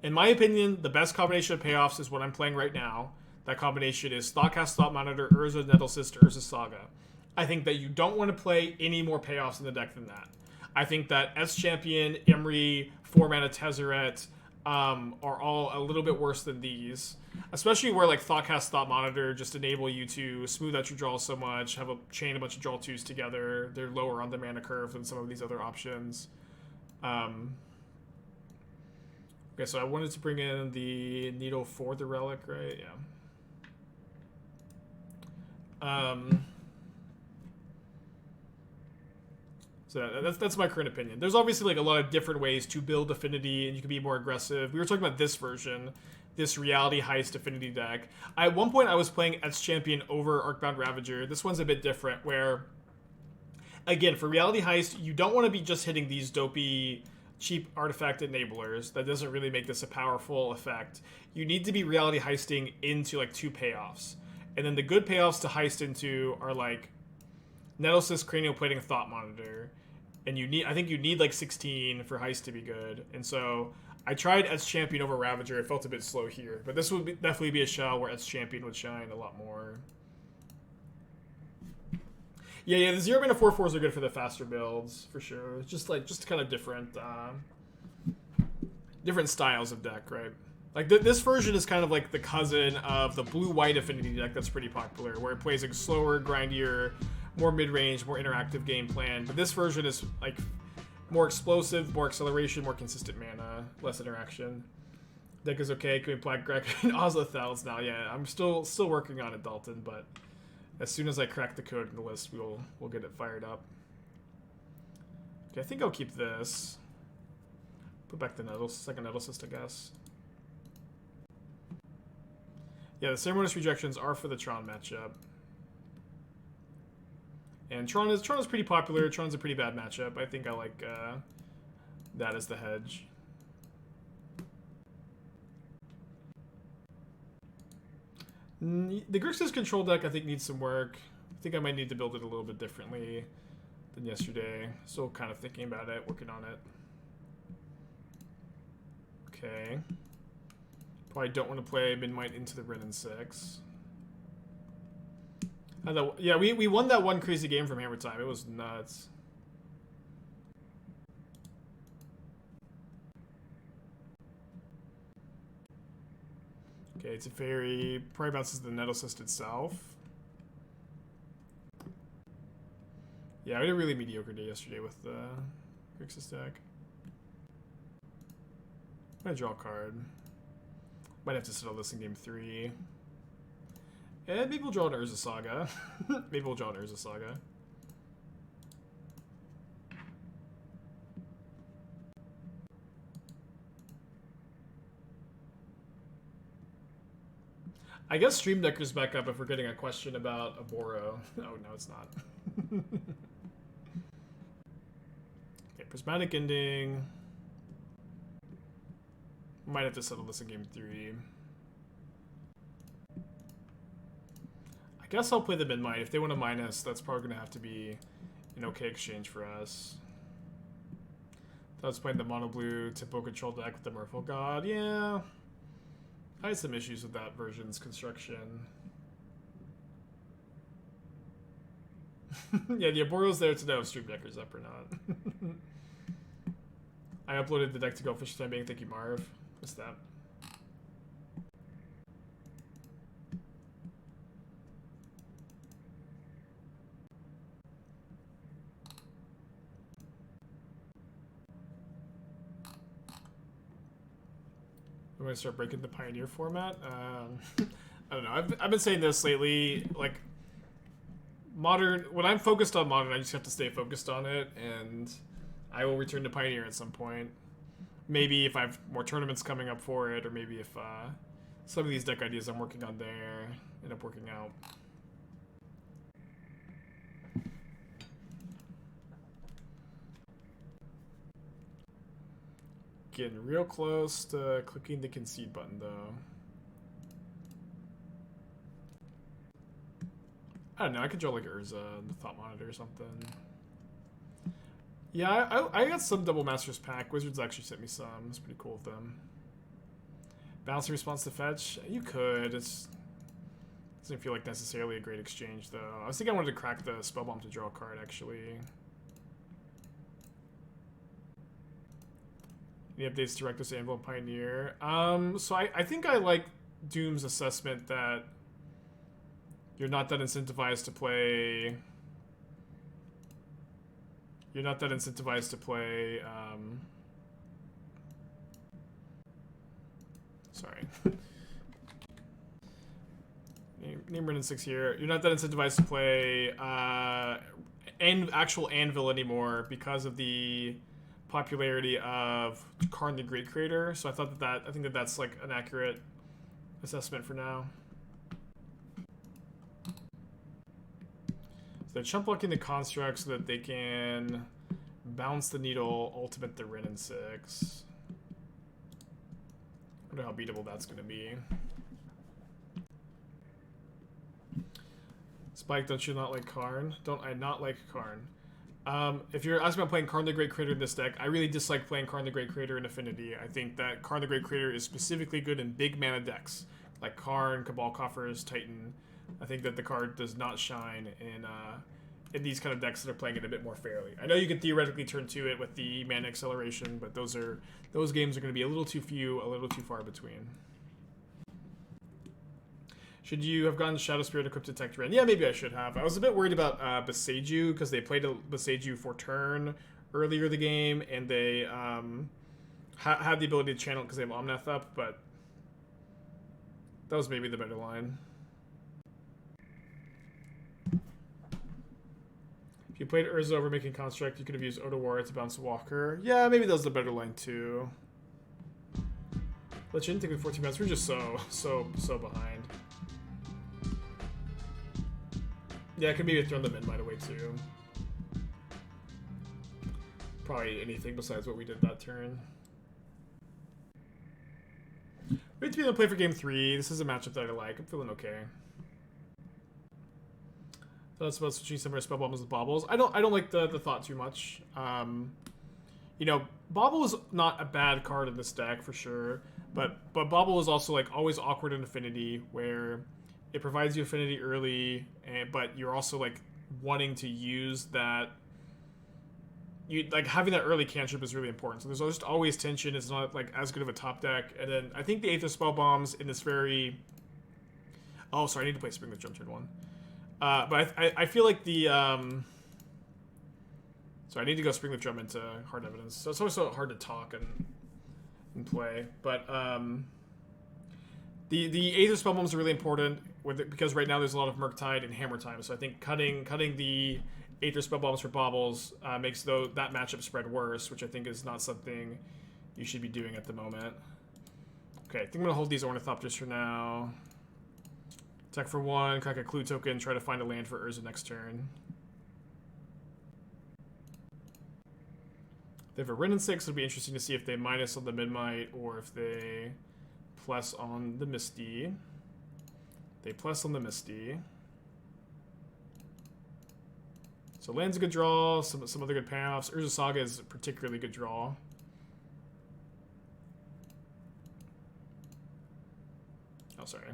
In my opinion, the best combination of payoffs is what I'm playing right now. That combination is Thoughtcast, Thought Monitor, Urza, Nettlecyst, Urza, Saga. I think that you don't want to play any more payoffs in the deck than that. I think that S Champion, Imri, 4-mana Tezzeret are all a little bit worse than these. Especially where like Thoughtcast, Thought Monitor just enable you to smooth out your draw so much, have a chain a bunch of draw twos together. They're lower on the mana curve than some of these other options. Okay, so I wanted to bring in the Needle for the Relic, right? Yeah. So that's my current opinion. There's obviously like a lot of different ways to build Affinity, and you can be more aggressive. We were talking about this version, this Reality Heist Affinity deck. At one point, I was playing S Champion over Arcbound Ravager. This one's a bit different, where, again, for Reality Heist, you don't want to be just hitting these dopey, cheap artifact enablers. That doesn't really make this a powerful effect. You need to be Reality Heisting into like 2 payoffs. And then the good payoffs to heist into are like Nettlecyst, Cranial Plating, Thought Monitor. And I think you need like 16 for heist to be good. And so I tried S Champion over Ravager. It felt a bit slow here. But this would definitely be a shell where S Champion would shine a lot more. Yeah, the 0-mana 4/4s are good for the faster builds, for sure. It's just kind of different styles of deck, right? Like this version is kind of like the cousin of the blue-white Affinity deck that's pretty popular, where it plays like slower, grindier, more mid-range, more interactive game plan. But this version is like more explosive, more acceleration, more consistent mana, less interaction. Deck is okay. Can we play Greg and Ozlothels now? Yeah, I'm still working on it, Dalton. But as soon as I crack the code in the list, we'll get it fired up. Okay, I think I'll keep this. Put back the second Nettlecyst, I guess. Yeah, the Ceremonious Rejections are for the Tron matchup. And Tron is pretty popular. Tron's a pretty bad matchup. I think I like that as the hedge. The Grixis control deck I think needs some work. I think I might need to build it a little bit differently than yesterday. Still kind of thinking about it, working on it. Okay. Probably don't want to play Memnite into the Ren and 6. Yeah, we won that one crazy game from Hammer Time. It was nuts. Okay, it's a fairy. Probably bounces the Nettlecyst itself. Yeah, we had a really mediocre day yesterday with the Grixis deck. I'm gonna draw a card. Might have to settle this in game 3. And maybe we'll draw an Urza Saga. Maybe we'll draw an Urza Saga. I guess Stream Decker's back up if we're getting a question about Oboro. Oh, no, it's not. Okay, Prismatic Ending. Might have to settle this in game 3. I guess I'll play the Memnite. If they want to minus, that's probably going to have to be an okay exchange for us. I was playing the mono blue typical control deck with the Merfolk God. Yeah. I had some issues with that version's construction. Yeah, the Oboro's there to know if Stream Decker's up or not. I uploaded the deck to go fish time being. Thank you, Marv. What's that? I'm gonna start breaking the Pioneer format. I don't know. I've been saying this lately. Like, Modern. When I'm focused on Modern, I just have to stay focused on it, and I will return to Pioneer at some point. Maybe if I have more tournaments coming up for it, or maybe if some of these deck ideas I'm working on there end up working out. Getting real close to clicking the concede button, though. I don't know. I could draw like Urza and the Thought Monitor or something. Yeah, I got some Double Masters pack. Wizards actually sent me some. It's pretty cool with them. Balancing response to fetch? You could. It's doesn't feel like necessarily a great exchange, though. I was thinking I wanted to crack the Spellbomb to draw a card, actually. Any updates to Reckless Anvil and Pioneer? So I think I like Doom's assessment that you're not that incentivized to play... You're not that incentivized to play... Sorry. Name Renin 6 here. You're not that incentivized to play actual Anvil anymore because of the popularity of Karn the Great Creator. So I thought I think that's like an accurate assessment for now. So they're chump blocking the construct so that they can bounce the needle, ultimate the Renin 6. I wonder how beatable that's going to be. Spike, don't you not like Karn? Don't I not like Karn? If you're asking about playing Karn the Great Creator in this deck, I really dislike playing Karn the Great Creator in Affinity. I think that Karn the Great Creator is specifically good in big mana decks, like Karn, Cabal Coffers, Titan. I think that the card does not shine in these kind of decks that are playing it a bit more fairly. I know you can theoretically turn to it with the mana acceleration, but those games are going to be a little too few, a little too far between. Should you have gone Shadowspear to Cryptid Tech Ren? Yeah, maybe I should have. I was a bit worried about Boseiju because they played a Boseiju for turn earlier in the game, and they had the ability to channel it because they have Omnath up, but that was maybe the better line. If you played Urza over making Construct, you could have used Otawara to bounce Walker. Yeah, maybe that was the better line too. Let you didn't think with 14 minutes. We're just so behind. Yeah, I could maybe throw the Memnite away too. Probably anything besides what we did that turn. We have to be able to play for game 3. This is a matchup that I like. I'm feeling okay. That's about switching some of our Spellbombs with Baubles. I don't like the thought too much. You know, Bauble is not a bad card in this deck for sure, but Bauble is also like always awkward in Affinity where it provides you affinity early, but you're also like wanting to use that. You like having that early cantrip is really important. So there's just always tension. It's not like as good of a top deck. And then I think the Aether Spellbombs in this very. Oh, sorry, I need to play Springleaf Drum turn 1. But I feel like the so I need to go Springleaf Drum into Hard Evidence. So it's always so hard to talk and play. But the Aether Spellbombs are really important with it because right now there's a lot of Murktide and Hammer Time. So I think cutting the Aether Spellbombs for baubles makes that matchup spread worse, which I think is not something you should be doing at the moment. Okay, I think I'm gonna hold these Ornithopters for now. Attack for 1, crack a clue token, try to find a land for Urza next turn. They have a Wrenn and 6, it'll be interesting to see if they minus on the Memnite or if they plus on the Misty. They plus on the Misty. So land's a good draw, some other good payoffs. Urza Saga is a particularly good draw. Oh, sorry.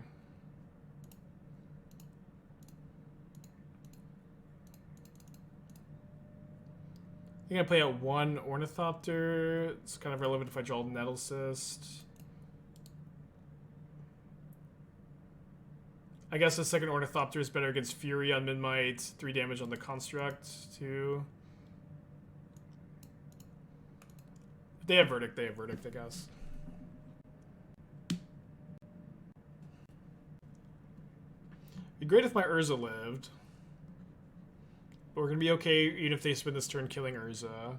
I'm gonna play out 1 Ornithopter. It's kind of relevant if I draw Nettlecyst. I guess the second Ornithopter is better against Fury on Memnite, 3 damage on the Construct, too. If they have Verdict, I guess. It'd be great if my Urza lived. But we're going to be okay even if they spend this turn killing Urza.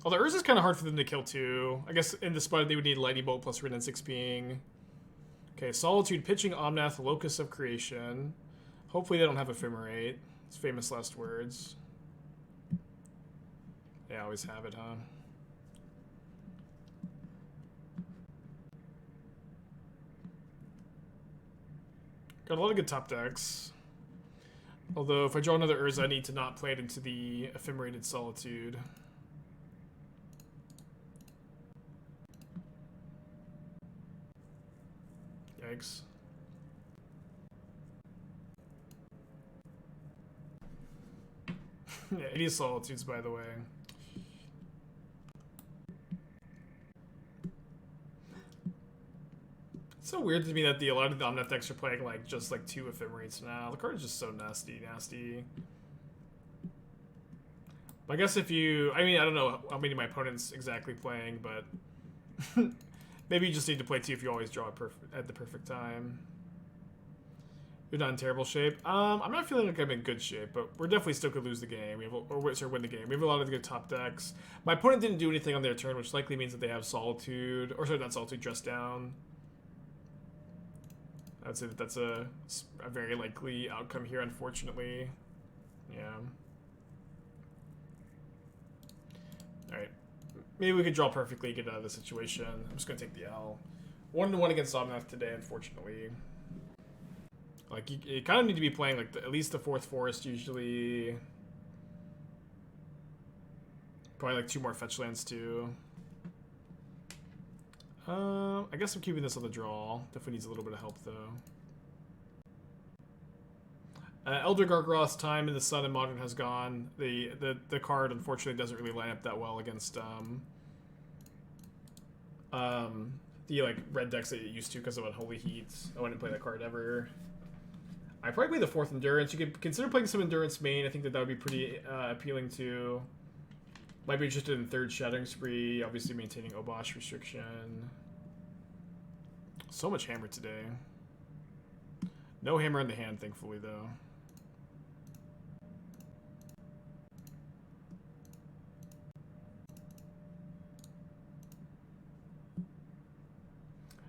Although Urza's kind of hard for them to kill, too. I guess in the spot they would need Lightning Bolt plus Wrenn and 6 ping. Okay, Solitude, pitching Omnath, Locus of Creation. Hopefully they don't have Ephemerate. It's famous last words. They always have it, huh? Got a lot of good top decks. Although, if I draw another Urza, I need to not play it into the Ephemerated Solitude. Yikes. Yeah, 80 Solitudes, by the way. It's so weird to me that a lot of the Omnath decks are playing just 2 Ephemerates now. The card is just so nasty. But I guess if you... I mean, I don't know how many of my opponent's exactly playing, but... maybe you just need to play 2 if you always draw it at the perfect time. You're not in terrible shape. I'm not feeling like I'm in good shape, but we're definitely still could lose the game. Win the game. We have a lot of good top decks. My opponent didn't do anything on their turn, which likely means that they have Solitude... Or sorry, not Solitude, Dress Down. I would say that that's a very likely outcome here, unfortunately. Yeah. Alright. Maybe we could draw perfectly, get out of the situation. I'm just going to take the L. 1-1 against Omnath today, unfortunately. You kind of need to be playing at least the 4th Forest, usually. Probably 2 more fetch lands, too. I guess I'm keeping this on the draw. Definitely needs a little bit of help, though. Elder Gargoth's time in the Sun and Modern has gone. The card, unfortunately, doesn't really line up that well against the red decks that it used to because of Unholy Heat. I wouldn't play that card ever. I'd probably play the 4th Endurance. You could consider playing some Endurance main. I think that would be pretty appealing too. Might be interested in 3rd Shattering Spree, obviously maintaining Obosh restriction. So much hammer today. No hammer in the hand, thankfully, though.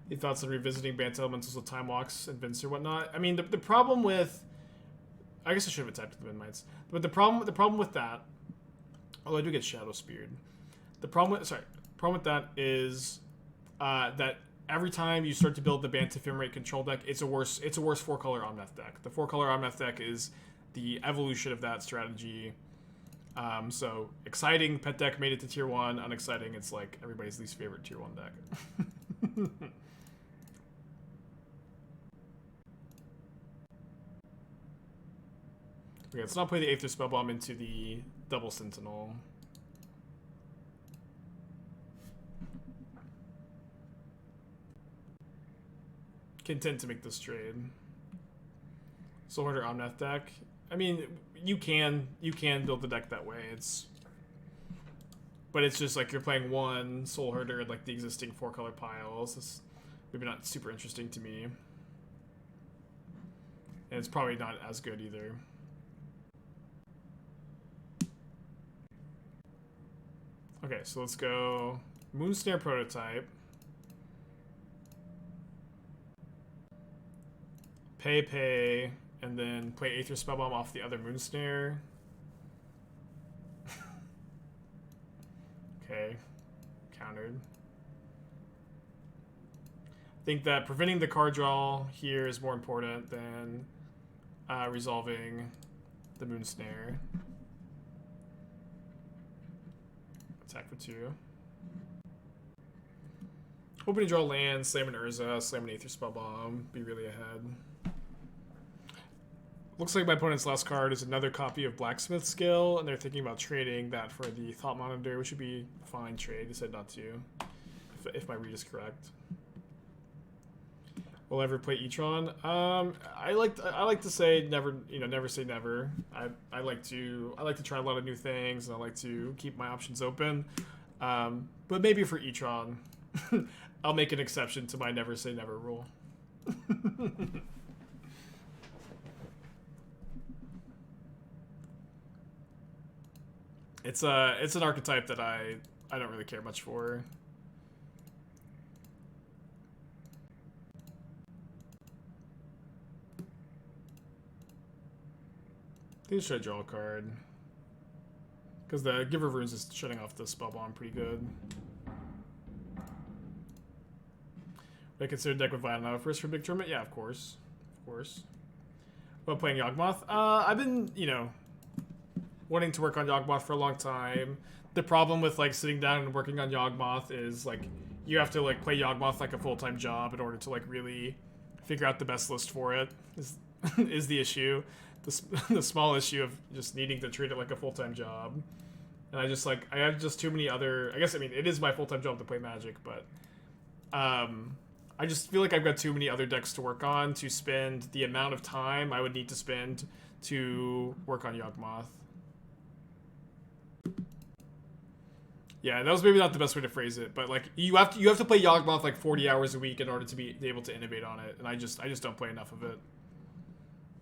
Any thoughts on revisiting Bant Elementals with Time Walks and Vince or whatnot? I mean, the problem with... I guess I should have attacked the Memnites. But the problem with that... Although I do get Shadowspeared. The problem with that is that every time you start to build the Bant Ephemerate control deck, it's a worse 4-color Omnath deck. The 4-color Omnath deck is the evolution of that strategy. So exciting, pet deck made it to tier 1. Unexciting, it's everybody's least favorite tier 1 deck. Okay, let's not play the Aether Spellbomb into the double Sentinel. Content to make this trade. Soul Herder Omnath deck. I mean, you can build the deck that way. But it's just like you're playing one Soul Herder in like the existing 4-color piles. It's maybe not super interesting to me. And it's probably not as good either. Okay, so let's go Moonsnare Prototype. Pay, and then play Aether Spellbomb off the other Moonsnare. Okay, countered. I think that preventing the card draw here is more important than resolving the Moonsnare. Attack for 2. Hoping to draw land, slam an Urza, slam an Aether Spellbomb, be really ahead. Looks like my opponent's last card is another copy of Blacksmith Skill, and they're thinking about trading that for the Thought Monitor, which would be a fine trade. They said not to, if my read is correct. Will I ever play E-Tron? I like to say never, never say never. I like to try a lot of new things, and I like to keep my options open. But maybe for E-Tron, I'll make an exception to my never say never rule. It's an archetype that I don't really care much for. I think I should draw a card. Because the Giver of Runes is shutting off the Spellbomb pretty good. Would I consider deck with Violent first for big tournament? Yeah, of course. Of course. What, playing Yawgmoth? I've been, wanting to work on Yawgmoth for a long time. The problem with like sitting down and working on Yawgmoth is like you have to like play Yawgmoth like a full-time job in order to like really figure out the best list for it. Is the issue. The small issue of just needing to treat it like a full-time job. And I have just too many other, I guess, I mean, it is my full-time job to play Magic, but I just feel like I've got too many other decks to work on to spend the amount of time I would need to spend to work on Yawgmoth. Yeah, that was maybe not the best way to phrase it, but like you have to play Yawgmoth like 40 hours a week in order to be able to innovate on it, and I just don't play enough of it.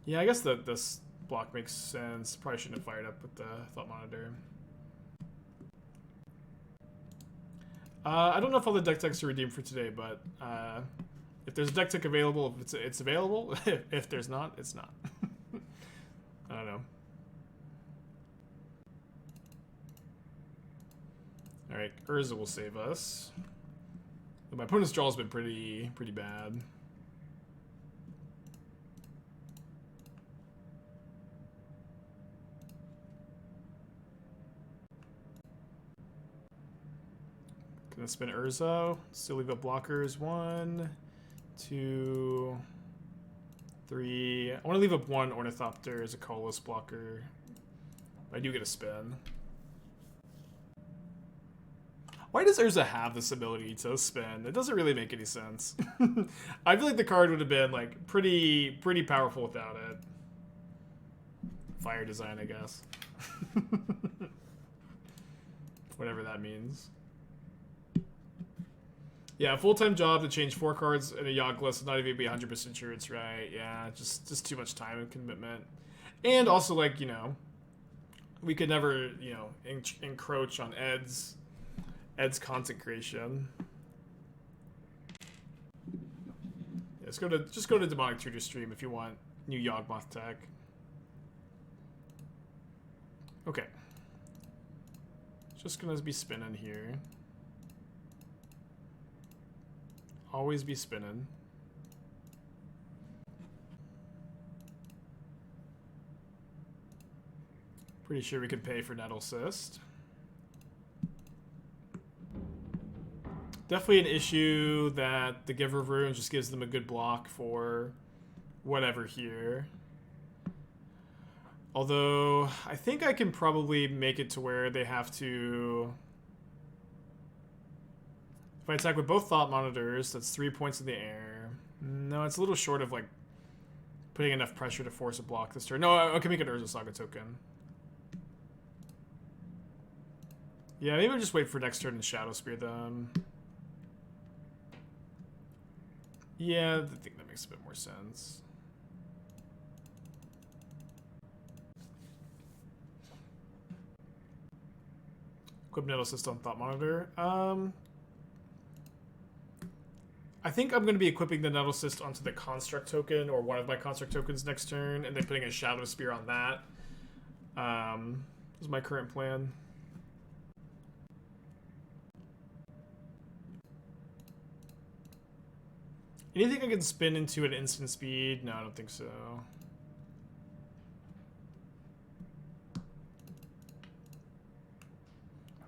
Yeah, I guess that this block makes sense. Probably shouldn't have fired up with the Thought Monitor. I don't know if all the deck techs are redeemed for today, but if there's a deck tech available, if it's available. If there's not, it's not. I don't know. All right, Urza will save us. But my opponent's draw has been pretty bad. Gonna spin Urza. Still leave up blockers. 1, 2, 3. I want to leave up 1 Ornithopter as a colorless blocker. But I do get a spin. Why does Urza have this ability to spin? It doesn't really make any sense. I feel like the card would have been like pretty powerful without it. Fire design, I guess. Whatever that means. Yeah, full-time job to change 4 cards in a Yawg list, not even be 100% sure it's right. Yeah, just too much time and commitment. And also, like, we could never, encroach on Ed's consecration. Yeah, just go to Demonic Tutor stream if you want new Yawgmoth tech. Okay. Just gonna be spinning here. Always be spinning. Pretty sure we could pay for Nettlecyst. Definitely an issue that the Giver of Runes just gives them a good block for whatever here. Although, I think I can probably make it to where they have to... If I attack with both Thought Monitors, that's 3 points in the air. No, it's a little short of, like, putting enough pressure to force a block this turn. No, I can make an Urza Saga token. Yeah, maybe I'll just wait for next turn and Shadowspear them. Yeah, I think that makes a bit more sense. Equip Nettlecyst on Thought Monitor. I think I'm going to be equipping the Nettlecyst onto the Construct token, or one of my Construct tokens next turn, and then putting a Shadowspear on that. This is my current plan. Anything I can spin into at instant speed? No, I don't think so.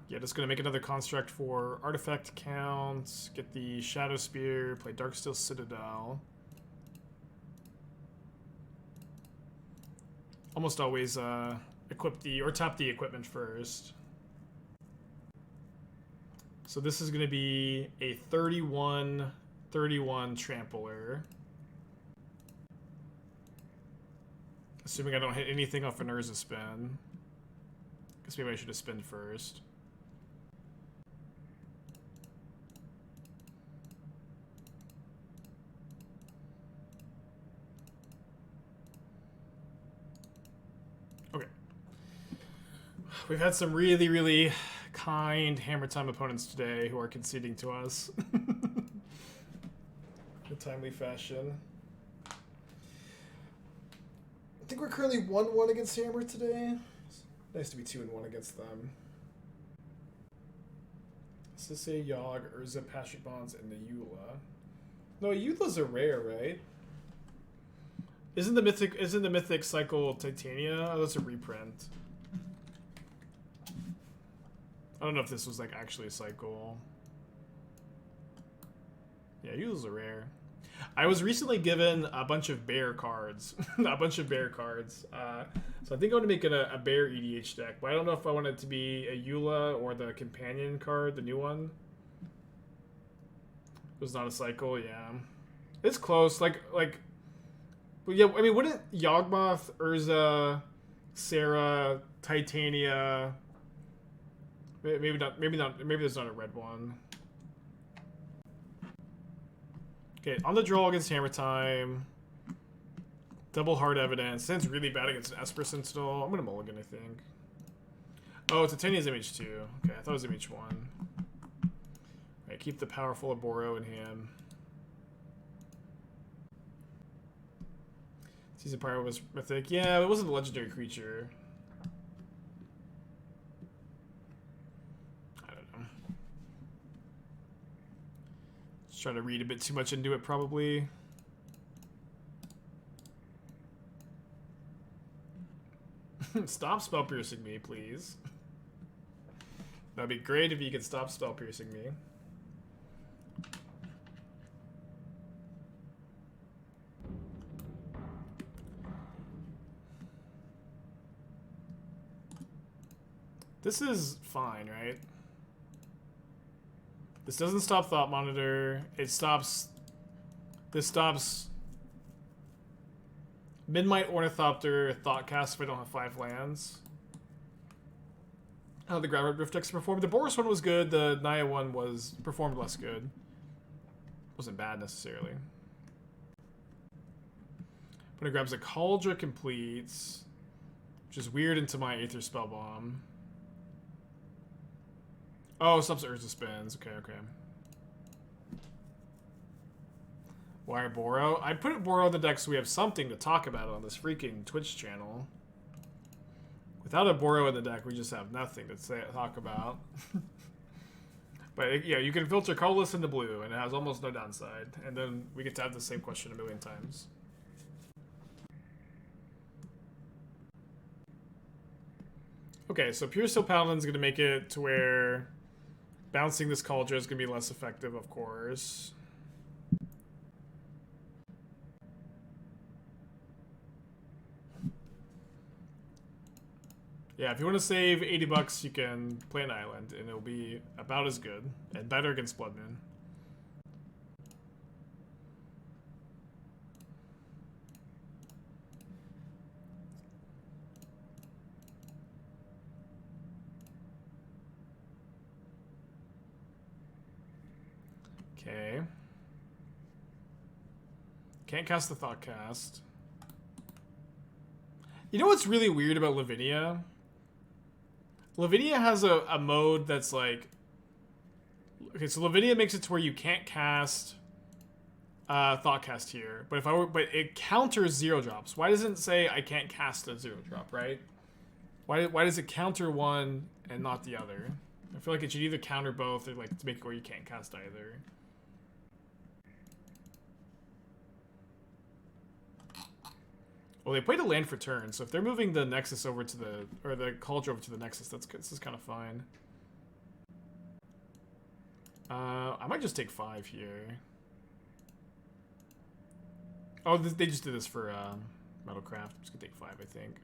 Yeah, just gonna make another construct for artifact count, get the Shadowspear, play Darksteel Citadel. Almost always equip the, or tap the equipment first. So this is gonna be a 31 trampler. Assuming I don't hit anything off an Urza spin. Guess maybe I should have spinned first. Okay. We've had some really, really kind Hammer Time opponents today who are conceding to us. In a timely fashion. I think we're currently 1-1 against Hammer today. It's nice to be 2-1 against them. Sisse, Yogg, Urza, Passion Bonds, and the Eula. No, Eula's a rare, right? Isn't the mythic cycle Titania? Oh, that's a reprint. I don't know if this was like actually a cycle. Yeah, Eula's a rare. I was recently given a bunch of bear cards. So I think I'm going to make it a bear EDH deck. But I don't know if I want it to be a Eula or the companion card, the new one. It was not a cycle, yeah. It's close. Like, yeah, I mean, wouldn't Yawgmoth, Urza, Sarah, Titania... Maybe there's not a red one. Okay, on the draw against Hammer Time. Double Hard Evidence. Sounds really bad against an Esper Sentinel. I'm gonna mulligan, I think. Oh, Titania's MH2. Okay, I thought it was MH1. Alright, keep the powerful Oboro in hand. Season Pyro was mythic. Yeah, it wasn't a legendary creature. Trying to read a bit too much into it, probably. Stop spell piercing me, please. That'd be great if you could stop spell piercing me. This is fine, right? This doesn't stop Thought Monitor. It stops... This stops... Memnite, Ornithopter, Thoughtcast if I don't have 5 lands. How the Grabber Drift decks performed. The Boros one was good. The Naya one was performed less good. Wasn't bad necessarily. But it grabs a Cauldron Completes, which is weird, into my Aether Spellbomb. Oh, stops Urza spins. Okay, okay. Why Oboro? I put Oboro in the deck so we have something to talk about on this freaking Twitch channel. Without Oboro in the deck, we just have nothing to talk about. But yeah, you can filter colorless into blue, and it has almost no downside. And then we get to have the same question a million times. Okay, so Pure Steel Paladin's going to make it to where bouncing this Cauldron is going to be less effective, of course. Yeah, if you want to save 80 bucks, you can play an island, and it'll be about as good and better against Blood Moon. Okay. Can't cast the Thoughtcast. You know what's really weird about Lavinia? Lavinia has a mode that's like... Okay, so Lavinia makes it to where you can't cast Thoughtcast here. But but it counters 0 drops. Why doesn't it say I can't cast a 0 drop, right? Why does it counter one and not the other? I feel like it should either counter both or like to make it where you can't cast either. Well, they played a land for turn, so if they're moving the Nexus over to the... Or the Cauldron over to the Nexus, that's good. This is kind of fine. I might just take 5 here. Oh, they just did this for Metalcraft. I'm just going to take 5, I think.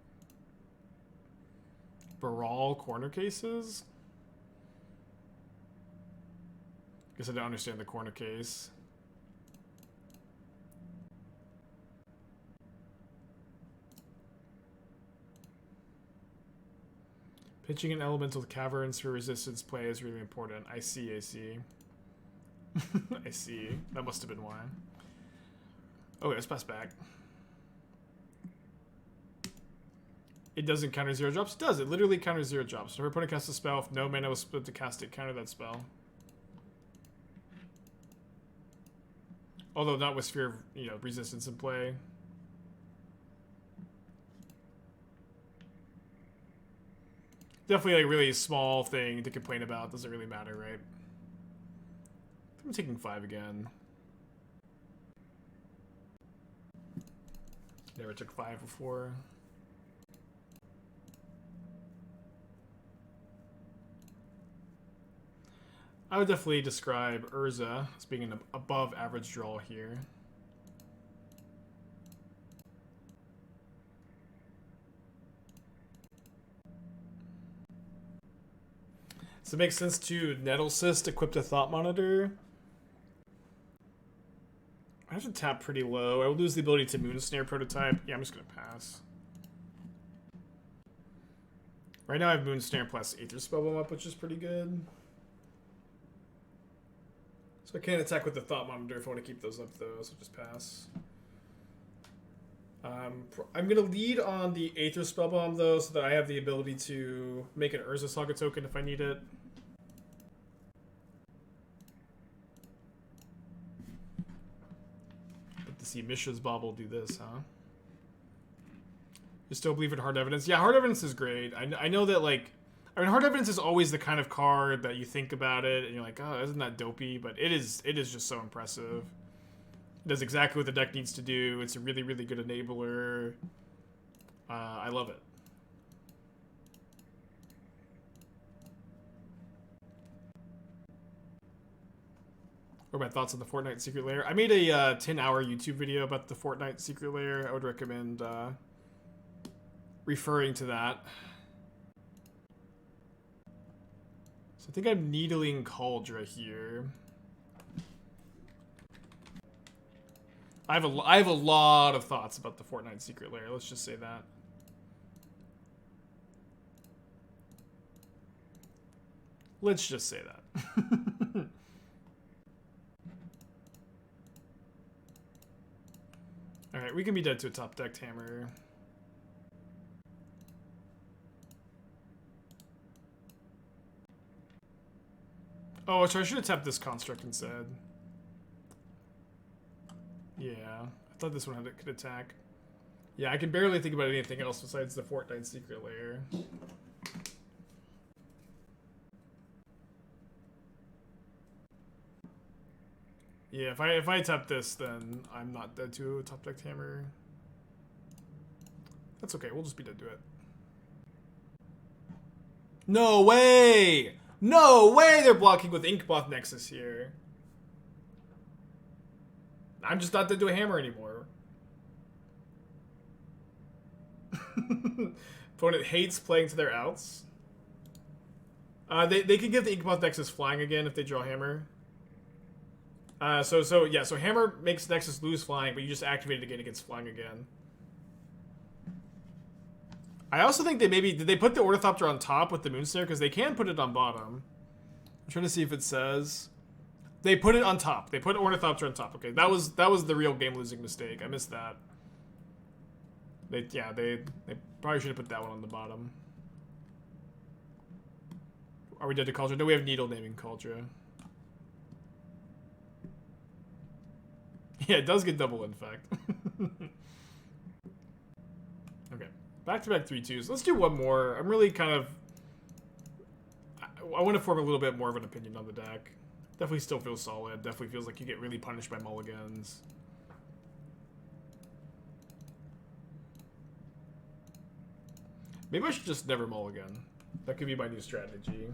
Baral corner cases? Guess I don't understand the corner case. Pitching an elemental caverns for resistance play is really important. I see. I see. That must have been why. Okay, let's pass back. It doesn't counter 0 drops? It does. It literally counters 0 drops. So if our opponent casts a spell, if no mana was split to cast it, counter that spell. Although not with Sphere of, resistance in play. Definitely a really small thing to complain about. Doesn't really matter, right? I'm taking 5 again. Never took 5 before. I would definitely describe Urza as being an above average draw here. Does it make sense to Nettlecyst equipped a Thought Monitor? I have to tap pretty low. I will lose the ability to Moonsnare Prototype. Yeah, I'm just going to pass. Right now I have Moonsnare plus Aether Spellbomb up, which is pretty good. So I can't attack with the Thought Monitor if I want to keep those up, though, so just pass. I'm going to lead on the Aether Spellbomb, though, so that I have the ability to make an Urza Saga token if I need it. But to see Mishra's Bauble do this, huh? You still believe in Hard Evidence? Yeah, Hard Evidence is great. I know that, like... I mean, Hard Evidence is always the kind of card that you think about it, and you're like, oh, isn't that dopey? But it is just so impressive. It does exactly what the deck needs to do. It's a really, really good enabler. I love it. What are my thoughts on the Fortnite Secret Lair? I made a 10-hour YouTube video about the Fortnite Secret Lair. I would recommend referring to that. So I think I'm needling Cauldron here. I have a lot of thoughts about the Fortnite Secret Lair. Let's just say that. Let's just say that. Alright, we can be dead to a top decked hammer. Oh, sorry, I should have tapped this construct instead. Yeah, I thought this one could attack. Yeah, I can barely think about anything else besides the Fortnite Secret Lair. Yeah, if I tap this, then I'm not dead to a top decked hammer. That's okay, we'll just be dead to it. No way! No way they're blocking with Inkmoth Nexus here. I'm just not dead to a hammer anymore. Opponent hates playing to their outs. They can give the Inkmoth Nexus flying again if they draw Hammer. So Hammer makes Nexus lose flying, but you just activate it again, it gets flying again. I also think did they put the Ornithopter on top with the Moonsnare? Because they can put it on bottom. I'm trying to see if it says. They put it on top. They put Ornithopter on top. Okay, that was the real game losing mistake. I missed that. They probably should have put that one on the bottom. Are we dead to Culture? No, we have Needle naming Culture. Yeah, it does get double infect. Okay, back-to-back 3-2s. Let's do one more. I'm really kind of... I want to form a little bit more of an opinion on the deck. Definitely still feels solid. Definitely feels like you get really punished by mulligans. Maybe I should just never mulligan. That could be my new strategy.